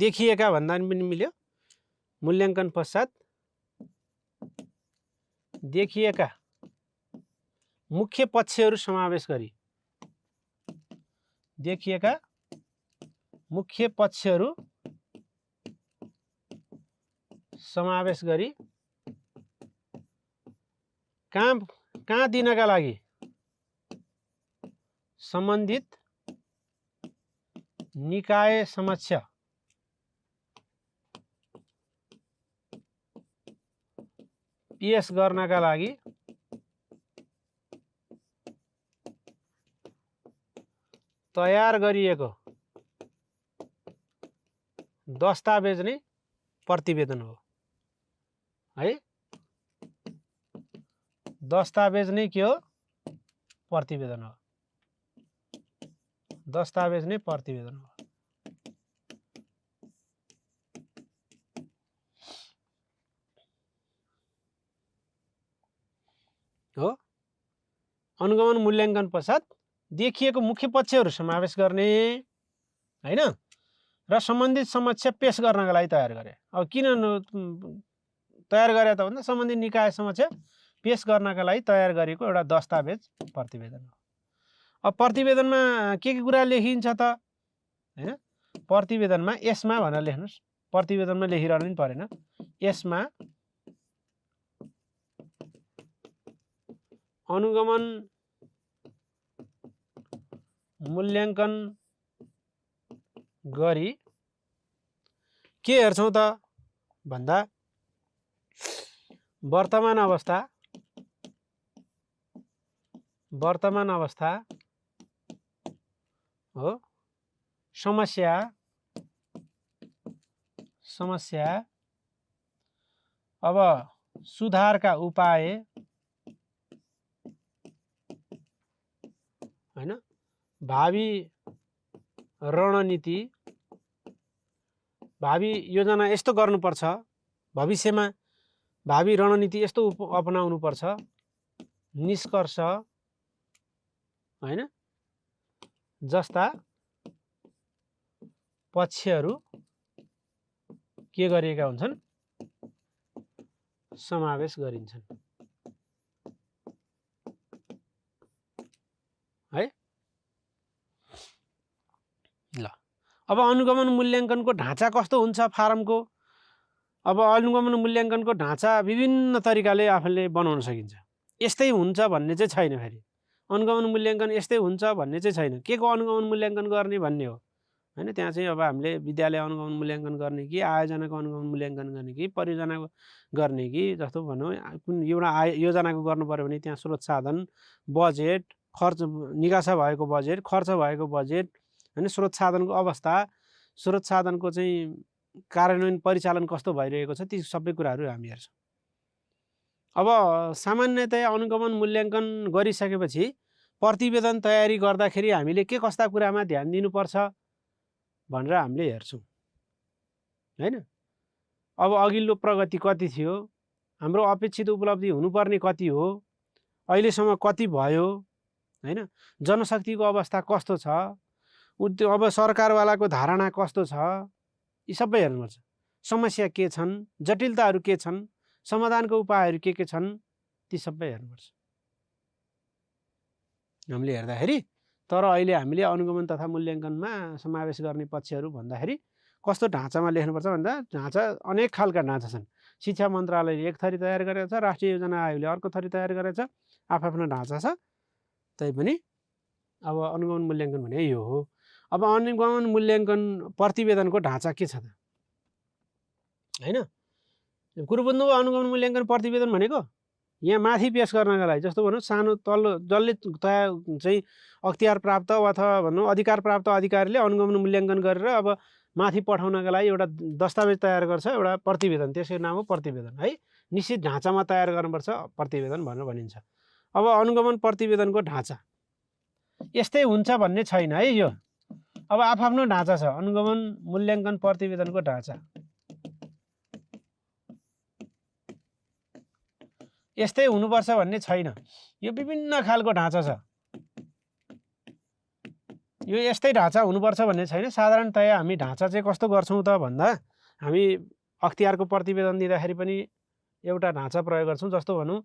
देखिएका भन्दा पनि मिल्यो। मूल्याङ्कन पश्चात देखिएका मुख्य पक्षहरू समावेश गरी, देखिएका मुख्य पक्षहरू समावेश गरी कहाँ दिनका लागि सम्बन्धित निकाय समक्ष पेश गर्नका लागि तयार गरिएको दस्तावेज नै प्रतिवेदन हो है। दस्तावेज नै के हो? प्रतिवेदन हो। दस्तावेज नै प्रतिवेदन हो। हो अनुगमन मूल्याङ्कन पश्चात देखिएको मुख्य पक्षहरू समावेश गर्ने हैन र सम्बन्धित समक्ष पेश गर्नका लागि तयार गरे। अब किन तयार गरे त भन्दा सम्बन्धित निकाय समक्ष पेश गर्नका लागि तयार गरेको एउटा दस्तावेज प्रतिवेदन हो। अब प्रतिवेदनमा के कुरा लेखिन्छ त हैन? प्रतिवेदनमा यसमा भनेर लेख्नुस्। प्रतिवेदनमा लेखिरहनु पनि परेन। यसमा अनुगमन मूल्याङ्कन गरी के हेर्छौं त भन्दा वर्तमान अवस्था हो, समस्या अब सुधारका उपाय हैन, भावी रणनीति, भावी योजना यस्तो गर्नुपर्छ, भविष्यमा भावी रणनीति यस्तो अपनाउनु पर्छ, निष्कर्ष हैन जस्ता पक्षहरू के गरिएका हुन्छन्? समावेश गरिन्छन् है। ल अब अनुगमन मूल्याङ्कनको ढाँचा कस्तो हुन्छ फारमको? अब अनुगमन मूल्याङ्कनको ढाँचा विभिन्न तरिकाले आफूले बनाउन सकिन्छ। यस्तै हुन्छ भन्ने चाहिँ छैन। फेरि अनुगमन मूल्याङ्कन यस्तै हुन्छ भन्ने चाहिँ छैन। के को अनुगमन मूल्याङ्कन गर्ने भन्ने हो हैन। त्यहाँ चाहिँ अब हामीले विद्यालय अनुगमन मूल्याङ्कन गर्ने कि आयोजनाको अनुगमन मूल्याङ्कन गर्ने कि परियोजनाको गर्ने कि जस्तो भनौँ कुन एउटा योजनाको गर्नु पर्यो भने त्यहाँ स्रोत साधन, बजेट, खर्च, निकासा भएको बजेट, खर्च भएको बजेट हैन, स्रोत साधनको अवस्था, स्रोत साधनको चाहिँ कार्यान्वयन परिचालन कस्तो भइरहेको छ, ती सबै कुराहरू हामी हेर्छौँ। अब सामान्यतया अनुगमन मूल्याङ्कन गरिसकेपछि प्रतिवेदन तयारी गर्दाखेरि हामीले के कस्ता कुरामा ध्यान दिनुपर्छ भनेर हामीले हेर्छौँ हैन। अब अघिल्लो प्रगति कति थियो, हाम्रो अपेक्षित उपलब्धि हुनुपर्ने कति हो, अहिलेसम्म कति भयो हैन, जनशक्तिको अवस्था कस्तो छ, अब सरकारवालाको धारणा कस्तो छ, यी सबै हेर्नुपर्छ। समस्या के छन्, जटिलताहरू के छन्, समाधानको उपायहरू के छन्, ती सबै हेर्नुपर्छ हामीले हेर्दाखेरि। तर अहिले हामीले अनुगमन तथा मूल्याङ्कनमा समावेश गर्ने पक्षहरू भन्दाखेरि कस्तो ढाँचामा लेख्नुपर्छ भन्दा ढाँचा अनेक खालका ढाँचा छन्। शिक्षा मन्त्रालयले एक थरी तयार गरेको छ, राष्ट्रिय योजना आयोगले अर्को थरी तयार गरेको छ, आफ्नो ढाँचा छ। तैपनि अब अनुगमन मूल्याङ्कन भने यो हो। अब अनुगमन मूल्याङ्कन प्रतिवेदनको ढाँचा के छ त हैन? कुरो बुझ्नु भयो। अनुगमन मूल्याङ्कन प्रतिवेदन भनेको यहाँ माथि पेश गर्नका लागि, जस्तो भनौँ सानो तल्लो जसले तयार चाहिँ अख्तियार प्राप्त अथवा भनौँ अधिकार प्राप्त अधिकारीले अनुगमन मूल्याङ्कन गरेर अब माथि पठाउनका लागि एउटा दस्तावेज तयार गर्छ, एउटा प्रतिवेदन, त्यसको नाम हो प्रतिवेदन है। निश्चित ढाँचामा तयार गर्नुपर्छ, प्रतिवेदन भनेर भनिन्छ। अब अनुगमन प्रतिवेदनको ढाँचा यस्तै हुन्छ भन्ने छैन है। यो अब आफ्नो ढाँचा छ अनुगमन मूल्याङ्कन प्रतिवेदनको ढाँचा। यस्तै हुनुपर्छ भन्ने छैन। यो विभिन्न खालको ढाँचा छ। यो यस्तै ढाँचा हुनुपर्छ भन्ने छैन। साधारणतया हामी ढाँचा चाहिँ कस्तो गर्छौँ त भन्दा हामी अख्तियारको प्रतिवेदन दिँदाखेरि पनि एउटा ढाँचा प्रयोग गर्छौँ। जस्तो भनौँ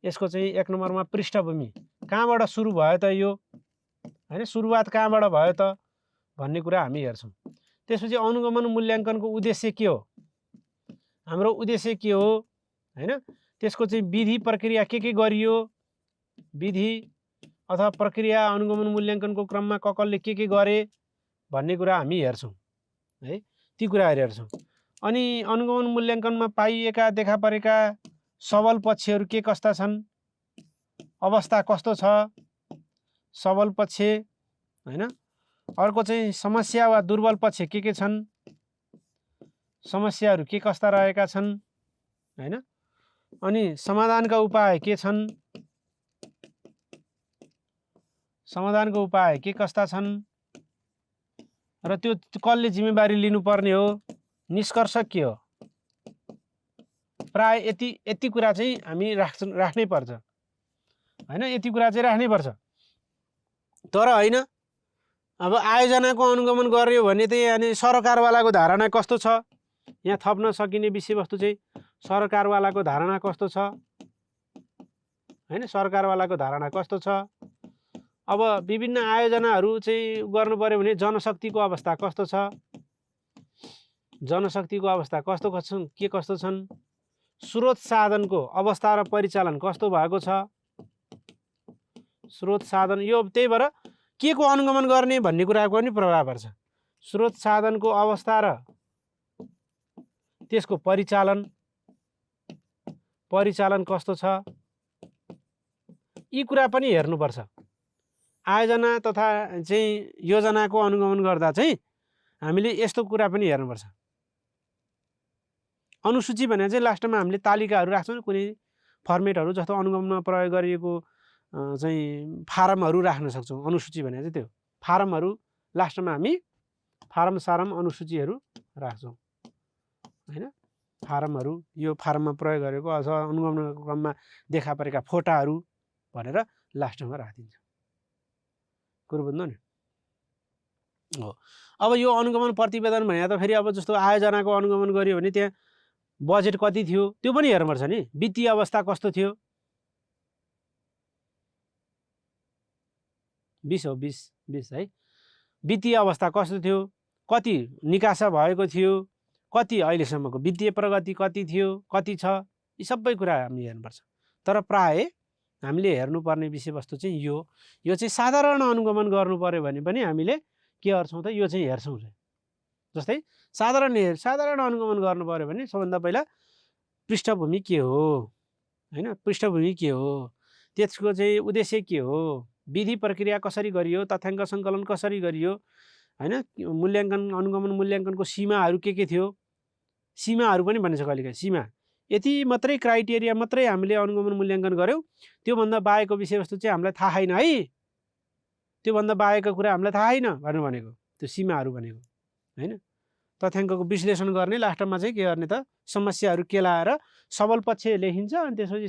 यसको चाहिँ 1 नम्बरमा पृष्ठभूमि कहाँबाट सुरु भयो त यो हैन, सुरुवात कहाँबाट भयो त भन्ने कुरा हामी हेर्छौँ। त्यसपछि अनुगमन मूल्याङ्कनको उद्देश्य के हो, हाम्रो उद्देश्य के हो हैन, त्यसको चाहिँ विधि प्रक्रिया के गरियो, विधि अथवा प्रक्रिया अनुगमन मूल्याङ्कनको क्रममा कसले के गरे भन्ने कुरा हामी हेर्छौँ है, ती कुराहरू हेर्छौँ। अनि अनुगमन मूल्याङ्कनमा पाइएका देखा परेका सबल पक्षहरू के कस्ता छन्, अवस्था कस्तो छ, सबल पक्ष हैन। अर्को चाहिँ समस्या वा दुर्बल पक्ष के छन्, समस्याहरू के कस्ता रहेका छन् हैन। अनि समाधानका उपाय के छन्, समाधानको उपाय के कस्ता छन् र त्यो कसले जिम्मेवारी लिनुपर्ने हो, निष्कर्ष के हो। प्राय यति कुरा चाहिँ हामी राख्नै पर्छ हैन, यति कुरा चाहिँ राख्नै पर्छ। तर हैन, अब आयोजनाको अनुगमन गर्यो भने चाहिँ अनि सरकारवालाको धारणा कस्तो छ, यहाँ थप्न सकिने विषयवस्तु चाहिँ सरकारवालाको धारणा कस्तो छ हैन, सरकारवालाको धारणा कस्तो छ। अब विभिन्न आयोजनाहरू चाहिँ गर्नु पर्यो भने जनशक्तिको अवस्था कस्तो छ, जनशक्तिको अवस्था कस्तो छन्, स्रोत साधनको अवस्था र परिचालन कस्तो भएको छ, स्रोत साधन, यो त्यही भएर के को अनुगमन गर्ने भन्ने कुराको पनि प्रभाव पर्छ। स्रोत साधनको अवस्था र त्यसको परिचालन कस्तो छ, यी कुरा पनि हेर्नुपर्छ। आयोजना तथा चाहिँ योजनाको अनुगमन गर्दा चाहिँ हामीले यस्तो कुरा पनि हेर्नुपर्छ। अनुसूची भने चाहिँ लास्टमा हामीले तालिकाहरू राख्छौँ, कुनै फर्मेटहरू जस्तो अनुगमनमा प्रयोग गरिएको चाहिँ फारमहरू राख्न सक्छौँ। अनुसूची भने चाहिँ त्यो फारमहरू लास्टमा हामी फारम सारम अनुसूचीहरू राख्छौँ हैन। फारमहरू यो फारममा प्रयोग गरेको अथवा अनुगमनको क्रममा देखा परेका फोटाहरू भनेर लास्टमा राखिदिन्छ। कुरो बुझ्नु नि हो। अब यो अनुगमन प्रतिवेदन भने त फेरि अब जस्तो आयोजनाको अनुगमन गर्यो भने त्यहाँ बजेट कति थियो त्यो पनि हेर्नुपर्छ नि, वित्तीय अवस्था कस्तो थियो, 20 हो 20 है, वित्तीय अवस्था कस्तो थियो, कति निकासा भएको थियो, कति अहिलेसम्मको वित्तीय प्रगति कति थियो, कति छ, यी सबै कुरा हामीले हेर्नुपर्छ। तर प्राय हामीले हेर्नुपर्ने विषयवस्तु चाहिँ यो चाहिँ साधारण अनुगमन गर्नु पर्यो भने पनि हामीले के गर्छौँ त, यो चाहिँ हेर्छौँ। जस्तै साधारण अनुगमन गर्नु पर्यो भने सबभन्दा पहिला पृष्ठभूमि के हो हैन, पृष्ठभूमि के हो, त्यसको चाहिँ उद्देश्य के हो, विधि प्रक्रिया कसरी गरियो, तथ्याङ्क सङ्कलन कसरी गरियो हैन, मूल्याङ्कन अनुगमन मूल्याङ्कनको सीमाहरू के थियो, सीमाहरू पनि भनिन्छ कहिलेकाहीँ, सीमा यति मात्रै क्राइटेरिया मात्रै हामीले अनुगमन मूल्याङ्कन गर्यौँ, त्योभन्दा बाहेकको विषयवस्तु चाहिँ हामीलाई थाहा छैन है, त्योभन्दा बाहेकको कुरा हामीलाई थाहा छैन भनेको त्यो सीमाहरू भनेको हैन। तथ्याङ्कको विश्लेषण गर्ने, लास्टमा चाहिँ के गर्ने त, समस्याहरू केलाएर सबल पक्ष लेखिन्छ, अनि त्यसपछि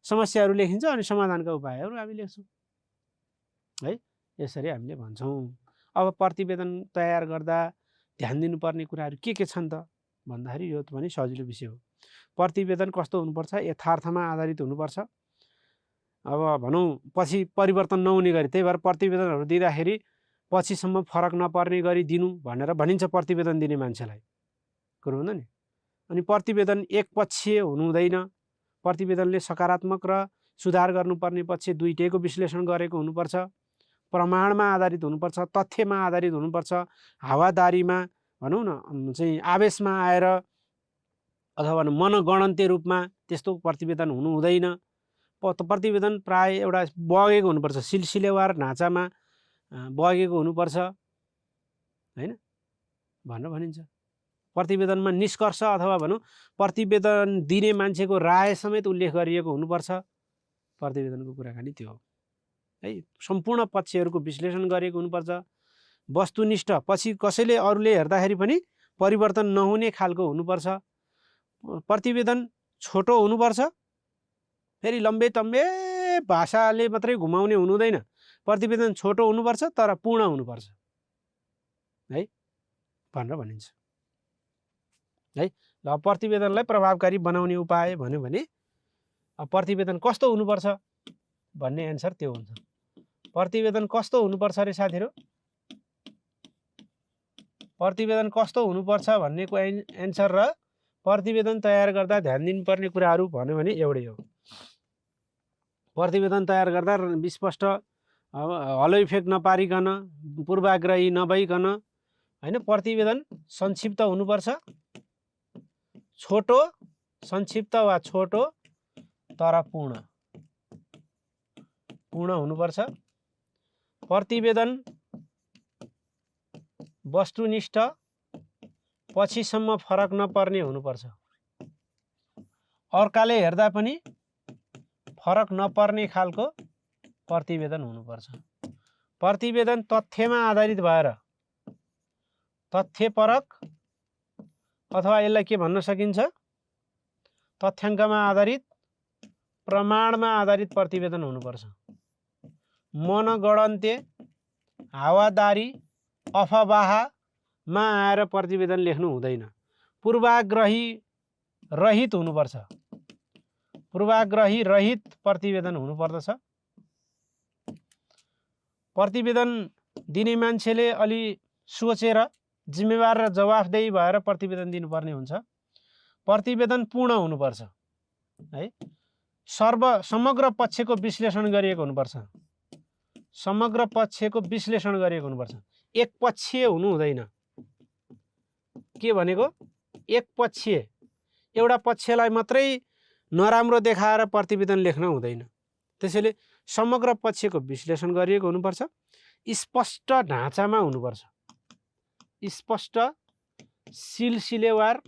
समस्याहरू लेखिन्छ, अनि समाधानका उपायहरू हामी लेख्छौँ है। यसरी हामीले भन्छौँ। अब प्रतिवेदन तयार गर्दा ध्यान दिनुपर्ने कुराहरू के छन् त भन्दाखेरि यो पनि सजिलो विषय हो। प्रतिवेदन कस्तो हुनुपर्छ, यथार्थमा आधारित हुनुपर्छ। अब भनौँ पछि परिवर्तन नहुने गरी, त्यही भएर प्रतिवेदनहरू दिँदाखेरि पछिसम्म फरक नपर्ने गरी दिनु भनेर भनिन्छ प्रतिवेदन दिने मान्छेलाई, कुरो हुँदैन नि। अनि प्रतिवेदन एकपक्षीय हुनु हुँदैन, प्रतिवेदनले सकारात्मक र सुधार गर्नुपर्ने पक्ष दुईटैको विश्लेषण गरेको हुनुपर्छ, प्रमाणमा आधारित हुनुपर्छ, तथ्यमा आधारित हुनुपर्छ। हावादारीमा भनौँ न चाहिँ आवेशमा आएर अथवा मनगणन्ते रूपमा त्यस्तो प्रतिवेदन हुनु हुँदैन। प्रतिवेदन प्राय एउटा बगेको हुनुपर्छ, सिलसिलेवार ढाँचामा बगेको हुनुपर्छ हैन भनेर भनिन्छ। प्रतिवेदनमा निष्कर्ष अथवा भनौँ प्रतिवेदन दिने मान्छेको राय समेत उल्लेख गरिएको हुनुपर्छ। प्रतिवेदनको कुराकानी त्यो हो है। सम्पूर्ण पक्षहरूको विश्लेषण गरेको हुनुपर्छ, वस्तुनिष्ठ, पछि कसैले अरूले हेर्दाखेरि पनि परिवर्तन नहुने खालको हुनुपर्छ। प्रतिवेदन छोटो हुनुपर्छ, फेरि लम्बे तम्बे भाषाले मात्रै घुमाउने हुनु हुँदैन। प्रतिवेदन छोटो हुनुपर्छ तर पूर्ण हुनुपर्छ है भनेर भनिन्छ है। ल प्रतिवेदनलाई प्रभावकारी बनाउने उपाय भन्यो भने प्रतिवेदन कस्तो हुनुपर्छ भन्ने एन्सर त्यो हुन्छ। प्रतिवेदन कस्तो हुनुपर्छ रे साथीहरु, प्रतिवेदन कस्तो हुनुपर्छ भन्नेको एन्सर र प्रतिवेदन तयार गर्दा ध्यान दिनुपर्ने कुराहरू भन्यो भने एउटै हो। प्रतिवेदन तयार गर्दा स्पष्ट हलो इफेक्ट नपारिकन, पूर्वाग्रही नभइकन, हैन, प्रतिवेदन संक्षिप्त हुनुपर्छ, छोटो, संक्षिप्त वा छोटो तर पूर्ण हुनुपर्छ। प्रतिवेदन वस्तुनिष्ठ, पछिसम्म फरक नपर्ने हुनुपर्छ। अर्काले हेर्दा पनि फरक नपर्ने खालको प्रतिवेदन हुनुपर्छ। प्रतिवेदन तथ्यमा आधारित भएर, तथ्यपरक अथवा यसलाई के भन्न सकिन्छ, तथ्याङ्कमा आधारित, प्रमाणमा आधारित प्रतिवेदन हुनुपर्छ। मनगढन्ते, हावादारी, अफवाहमा आएर प्रतिवेदन लेख्नु हुँदैन। पूर्वाग्रही रहित हुनुपर्छ। पूर्वाग्रही रहित प्रतिवेदन हुनुपर्दछ। प्रतिवेदन दिने मान्छेले अलि सोचेर, जिम्मेवार र जवाफदेही भएर प्रतिवेदन दिनुपर्ने हुन्छ। प्रतिवेदन पूर्ण हुनुपर्छ, है, समग्र पक्षको विश्लेषण गरिएको हुनुपर्छ। समग्र पक्षको विश्लेषण गरिएको हुनुपर्छ। एकपक्षीय हुनु हुँदैन। के भनेको? एकपक्षीय, एउटा पक्षलाई मात्रै नराम्रो देखाएर प्रतिवेदन लेख्न हुँदैन। त्यसैले समग्र पक्षको विश्लेषण गरिएको हुनुपर्छ। स्पष्ट ढाँचामा हुनुपर्छ। स्पष्ट, सिलसिलेवार,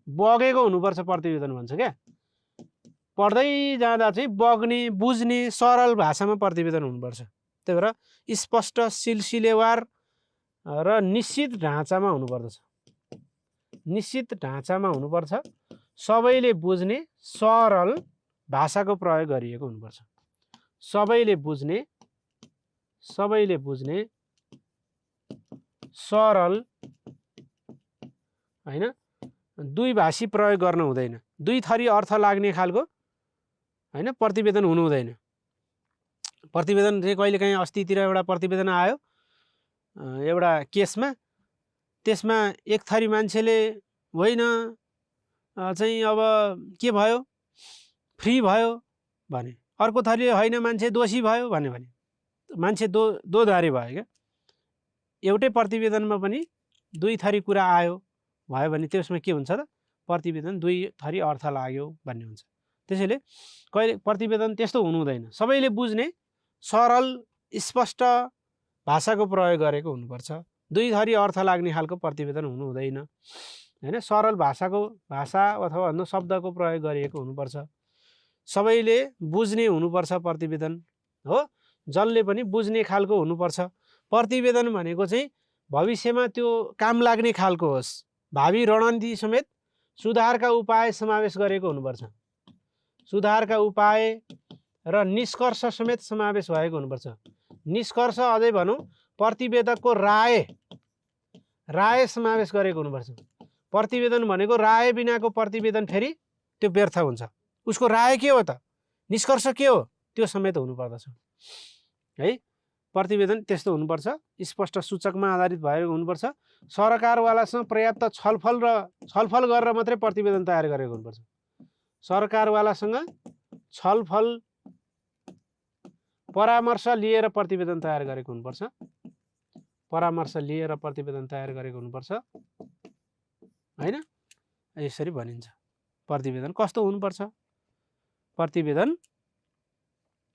बगेको हुनुपर्छ प्रतिवेदन भन्छ क्या। पढ्दै जाँदा चाहिँ बग्ने, बुझ्ने, सरल भाषामा प्रतिवेदन हुनुपर्छ। त्यही भएर स्पष्ट, सिलसिलेवार र निश्चित ढाँचामा हुनुपर्दछ। निश्चित ढाँचामा हुनुपर्छ। सबैले बुझ्ने, सरल भाषाको प्रयोग गरिएको हुनुपर्छ। सबैले बुझ्ने सरल, हैन, दुई भाषी प्रयोग गर्न हुँदैन। दुई थरी अर्थ लाग्ने खालको, हैन, प्रतिवेदन हुनु हुँदैन। प्रतिवेदन चाहिँ कहिलेकाहीँ अस्तितिर एउटा प्रतिवेदन आयो एउटा केसमा, त्यसमा एक थरी मान्छेले होइन चाहिँ अब के भयो, फ्री भयो भने, अर्को थरीले होइन मान्छे दोषी भयो भने मान्छे दोधारी भयो क्या। एउटै प्रतिवेदनमा पनि दुई थरी कुरा भयो भने त्यसमा के हुन्छ त, प्रतिवेदन दुई थरी अर्थ लाग्यो भन्ने हुन्छ। त्यसैले कहिले प्रतिवेदन त्यस्तो हुनु हुँदैन। सबैले बुझ्ने, सरल, स्पष्ट भाषाको प्रयोग गरेको हुनुपर्छ। दुई थरी अर्थ लाग्ने खालको प्रतिवेदन हुनु हुँदैन, हैन। सरल भाषा अथवा भन्दा शब्दको प्रयोग गरिएको हुनुपर्छ। सबैले बुझ्ने हुनुपर्छ प्रतिवेदन, हो, जसले पनि बुझ्ने खालको हुनुपर्छ। प्रतिवेदन भनेको चाहिँ भविष्यमा त्यो काम लाग्ने खालको होस्। भावी रणनीति समेत सुधारका उपाय समावेश गरेको हुनुपर्छ। सुधारका उपाय र निष्कर्ष समेत समावेश भएको हुनुपर्छ। निष्कर्ष अझै भनौँ प्रतिवेदकको राय समावेश गरेको हुनुपर्छ। प्रतिवेदन भनेको राय बिनाको प्रतिवेदन फेरि त्यो व्यर्थ हुन्छ। उसको राय के हो त, निष्कर्ष के हो, त्यो समेत हुनुपर्दछ, है। प्रतिवेदन त्यस्तो हुनुपर्छ। स्पष्ट, सूचकमा आधारित भएको हुनुपर्छ। सरकारवालासँग पर्याप्त छलफल गरेर मात्रै प्रतिवेदन तयार गरेको हुनुपर्छ। सरकारवालासँग छलफल, परामर्श लिएर प्रतिवेदन तयार गरेको हुनुपर्छ। परामर्श लिएर प्रतिवेदन तयार गरेको हुनुपर्छ, हैन। यसरी भनिन्छ प्रतिवेदन कस्तो हुनुपर्छ। प्रतिवेदन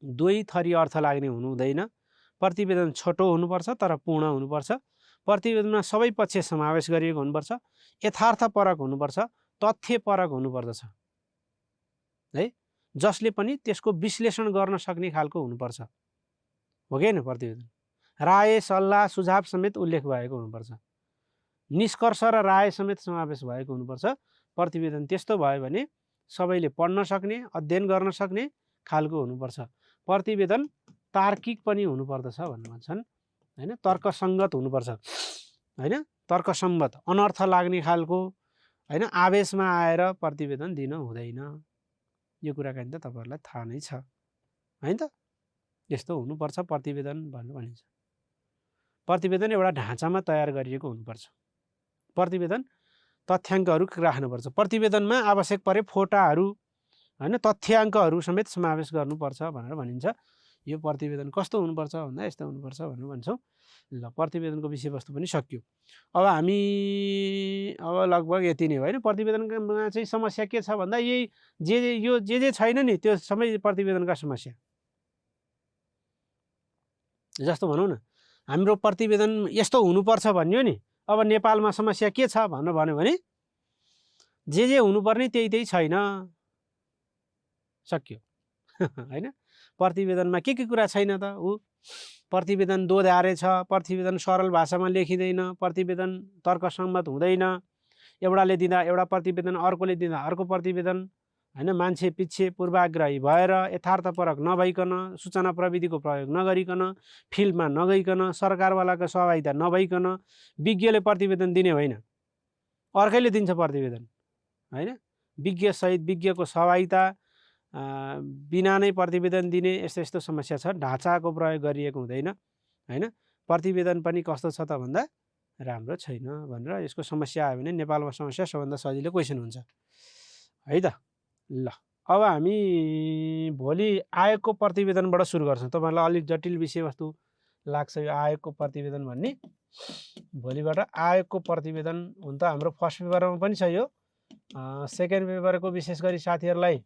दुई थरी अर्थ लाग्ने हुनु हुँदैन। प्रतिवेदन छोटो हुनुपर्छ तर पूर्ण हुनुपर्छ। प्रतिवेदनमा सबै पक्ष समावेश गरिएको हुनुपर्छ। यथार्थपरक हुनुपर्छ, तथ्यपरक हुनुपर्दछ, है, जसले पनि त्यसको विश्लेषण गर्न सक्ने खालको हुनुपर्छ, हो कि हैन। प्रतिवेदन राय, सल्लाह, सुझाव समेत उल्लेख भएको हुनुपर्छ। निष्कर्ष र राय समेत समावेश भएको हुनुपर्छ। प्रतिवेदन त्यस्तो भयो भने सबैले पढ्न सक्ने, अध्ययन गर्न सक्ने खालको हुनुपर्छ। प्रतिवेदन तार्किक पनि हुनुपर्दछ भन्ने भन्छन्, हैन। तर्कसङ्गत हुनुपर्छ, हैन, तर्कसम्मत, अनर्थ लाग्ने खालको, हैन, आवेशमा आएर प्रतिवेदन दिन हुँदैन। यो कुराकानी त तपाईहरुलाई थाहा नै छ, हैन त। यस्तो हुनुपर्छ प्रतिवेदन भनेर भनिन्छ। प्रतिवेदन एउटा ढाँचामा तयार गरिएको हुनुपर्छ। प्रतिवेदन तथ्याङ्कहरू राख्नुपर्छ। प्रतिवेदनमा आवश्यक परे फोटाहरू हैन तथ्याङ्कहरू समेत समावेश गर्नुपर्छ भनेर भनिन्छ। यो प्रतिवेदन कस्तो हुनुपर्छ भन्दा यस्तो हुनुपर्छ भनेर भन्छौँ। ल प्रतिवेदनको विषयवस्तु पनि सकियो। अब हामी अब लगभग यति नै हो हैन। प्रतिवेदनमा चाहिँ समस्या के छ भन्दा यही जे छैन नि त्यो सबै प्रतिवेदनका समस्या। जस्तो भनौँ न हाम्रो प्रतिवेदन यस्तो हुनुपर्छ भन्यो नि, अब नेपालमा समस्या के छ भनेर भन्यो भने जे हुनुपर्ने त्यही छैन, सकियो हैन। प्रतिवेदनमा के कुरा छैन त ऊ प्रतिवेदन दोधारे छ, प्रतिवेदन सरल भाषामा लेखिँदैन, प्रतिवेदन तर्कसम्मत हुँदैन, एउटाले दिँदा एउटा प्रतिवेदन अर्कोले दिँदा अर्को प्रतिवेदन हैन, मान्छे पिच्छे पूर्वाग्रही भएर यथार्थपरक नभइकन, सूचना प्रविधिको प्रयोग नगरिकन, फिल्डमा नगइकन, सरकारवालाको सहभागिता नभइकन विज्ञले प्रतिवेदन दिने होइन, अर्कैले दिन्छ प्रतिवेदन हैन। विज्ञसहित विज्ञको सहभागिता बिना नै प्रतिवेदन दिने यस्तो समस्या छ। ढाँचाको प्रयोग गरिएको हुँदैन हैन। प्रतिवेदन पनि कस्तो छ त भन्दा राम्रो छैन भनेर यसको समस्या आयो भने नेपालमा समस्या सबभन्दा सजिलो क्वेसन हुन्छ है त। ल अब हामी भोलि आयोगको प्रतिवेदनबाट सुरु गर्छौँ। तपाईँहरूलाई अलिक जटिल विषयवस्तु लाग्छ यो आयोगको प्रतिवेदन भन्ने। भोलिबाट आयोगको प्रतिवेदन हुन त हाम्रो फर्स्ट पेपरमा पनि छ यो, सेकेन्ड पेपरको विशेष गरी साथीहरूलाई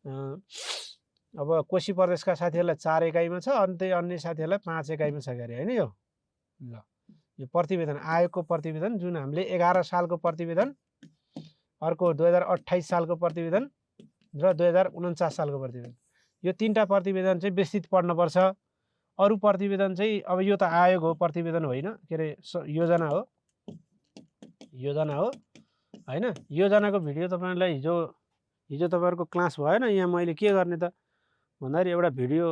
अब कोशी प्रदेशका साथीहरूलाई 4 एकाइमा छ, अन्य साथीहरूलाई 5 एकाइमा छ गरे होइन यो। ल यो प्रतिवेदन आयोगको प्रतिवेदन जुन हामीले 11 सालको प्रतिवेदन, अर्को 2028 सालको प्रतिवेदन र 2049 सालको प्रतिवेदन, यो 3टा प्रतिवेदन चाहिँ विस्तृत पढ्नुपर्छ। अरू प्रतिवेदन चाहिँ अब यो त आयोग हो, प्रतिवेदन होइन, के अरे योजना हो होइन। योजनाको भिडियो तपाईँलाई हिजो तपाईँहरूको क्लास भएन। यहाँ मैले के गर्ने त भन्दाखेरि एउटा भिडियो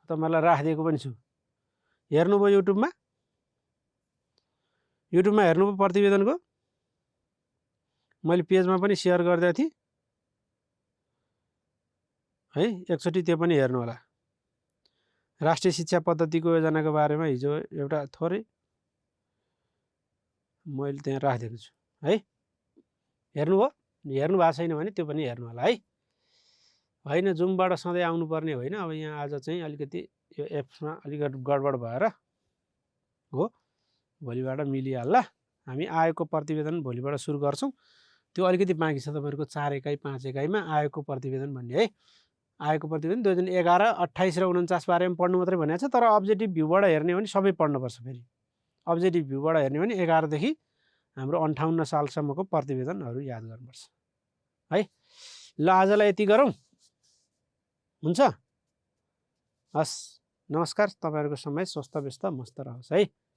तपाईँलाई राखिदिएको पनि छु, हेर्नुभयो युट्युबमा हेर्नुभयो प्रतिवेदनको, मैले पेजमा पनि सेयर गरिदिएको थिएँ है, एकचोटि त्यो पनि हेर्नु होला। राष्ट्रिय शिक्षा पद्धतिको योजनाको बारेमा हिजो एउटा थोरै मैले त्यहाँ राखिदिएको छु है, हेर्नुभयो? हेर्नु भएको छैन भने त्यो पनि हेर्नु होला है। होइन जुमबाट सधैँ आउनुपर्ने होइन, अब यहाँ आज चाहिँ अलिकति यो एप्समा अलिकति गडबड भएर हो, भोलिबाट मिलिहाल्ला। हामी आयोगको प्रतिवेदन भोलिबाट सुरु गर्छौँ। त्यो अलिकति बाँकी छ तपाईँहरूको 4 एकाइ 5 एकाइमा आयोगको प्रतिवेदन भन्ने है। आयोगको प्रतिवेदन 2011, 28 र 49 बारेमा पढ्नु मात्रै भनेको छ, तर अब्जेक्टिभ भ्यूबाट हेर्ने हो भने सबै पढ्नुपर्छ। फेरि अब्जेक्टिभ भ्यूबाट हेर्ने हो भने 11 देखि हाम्रो 58 सालसम्मको प्रतिवेदनहरू याद गर्नुपर्छ है। ल आजलाई यति गरौँ, हुन्छ? हस्, नमस्कार। तपाईँहरूको समय स्वस्थ व्यस्त मस्त रहोस् है।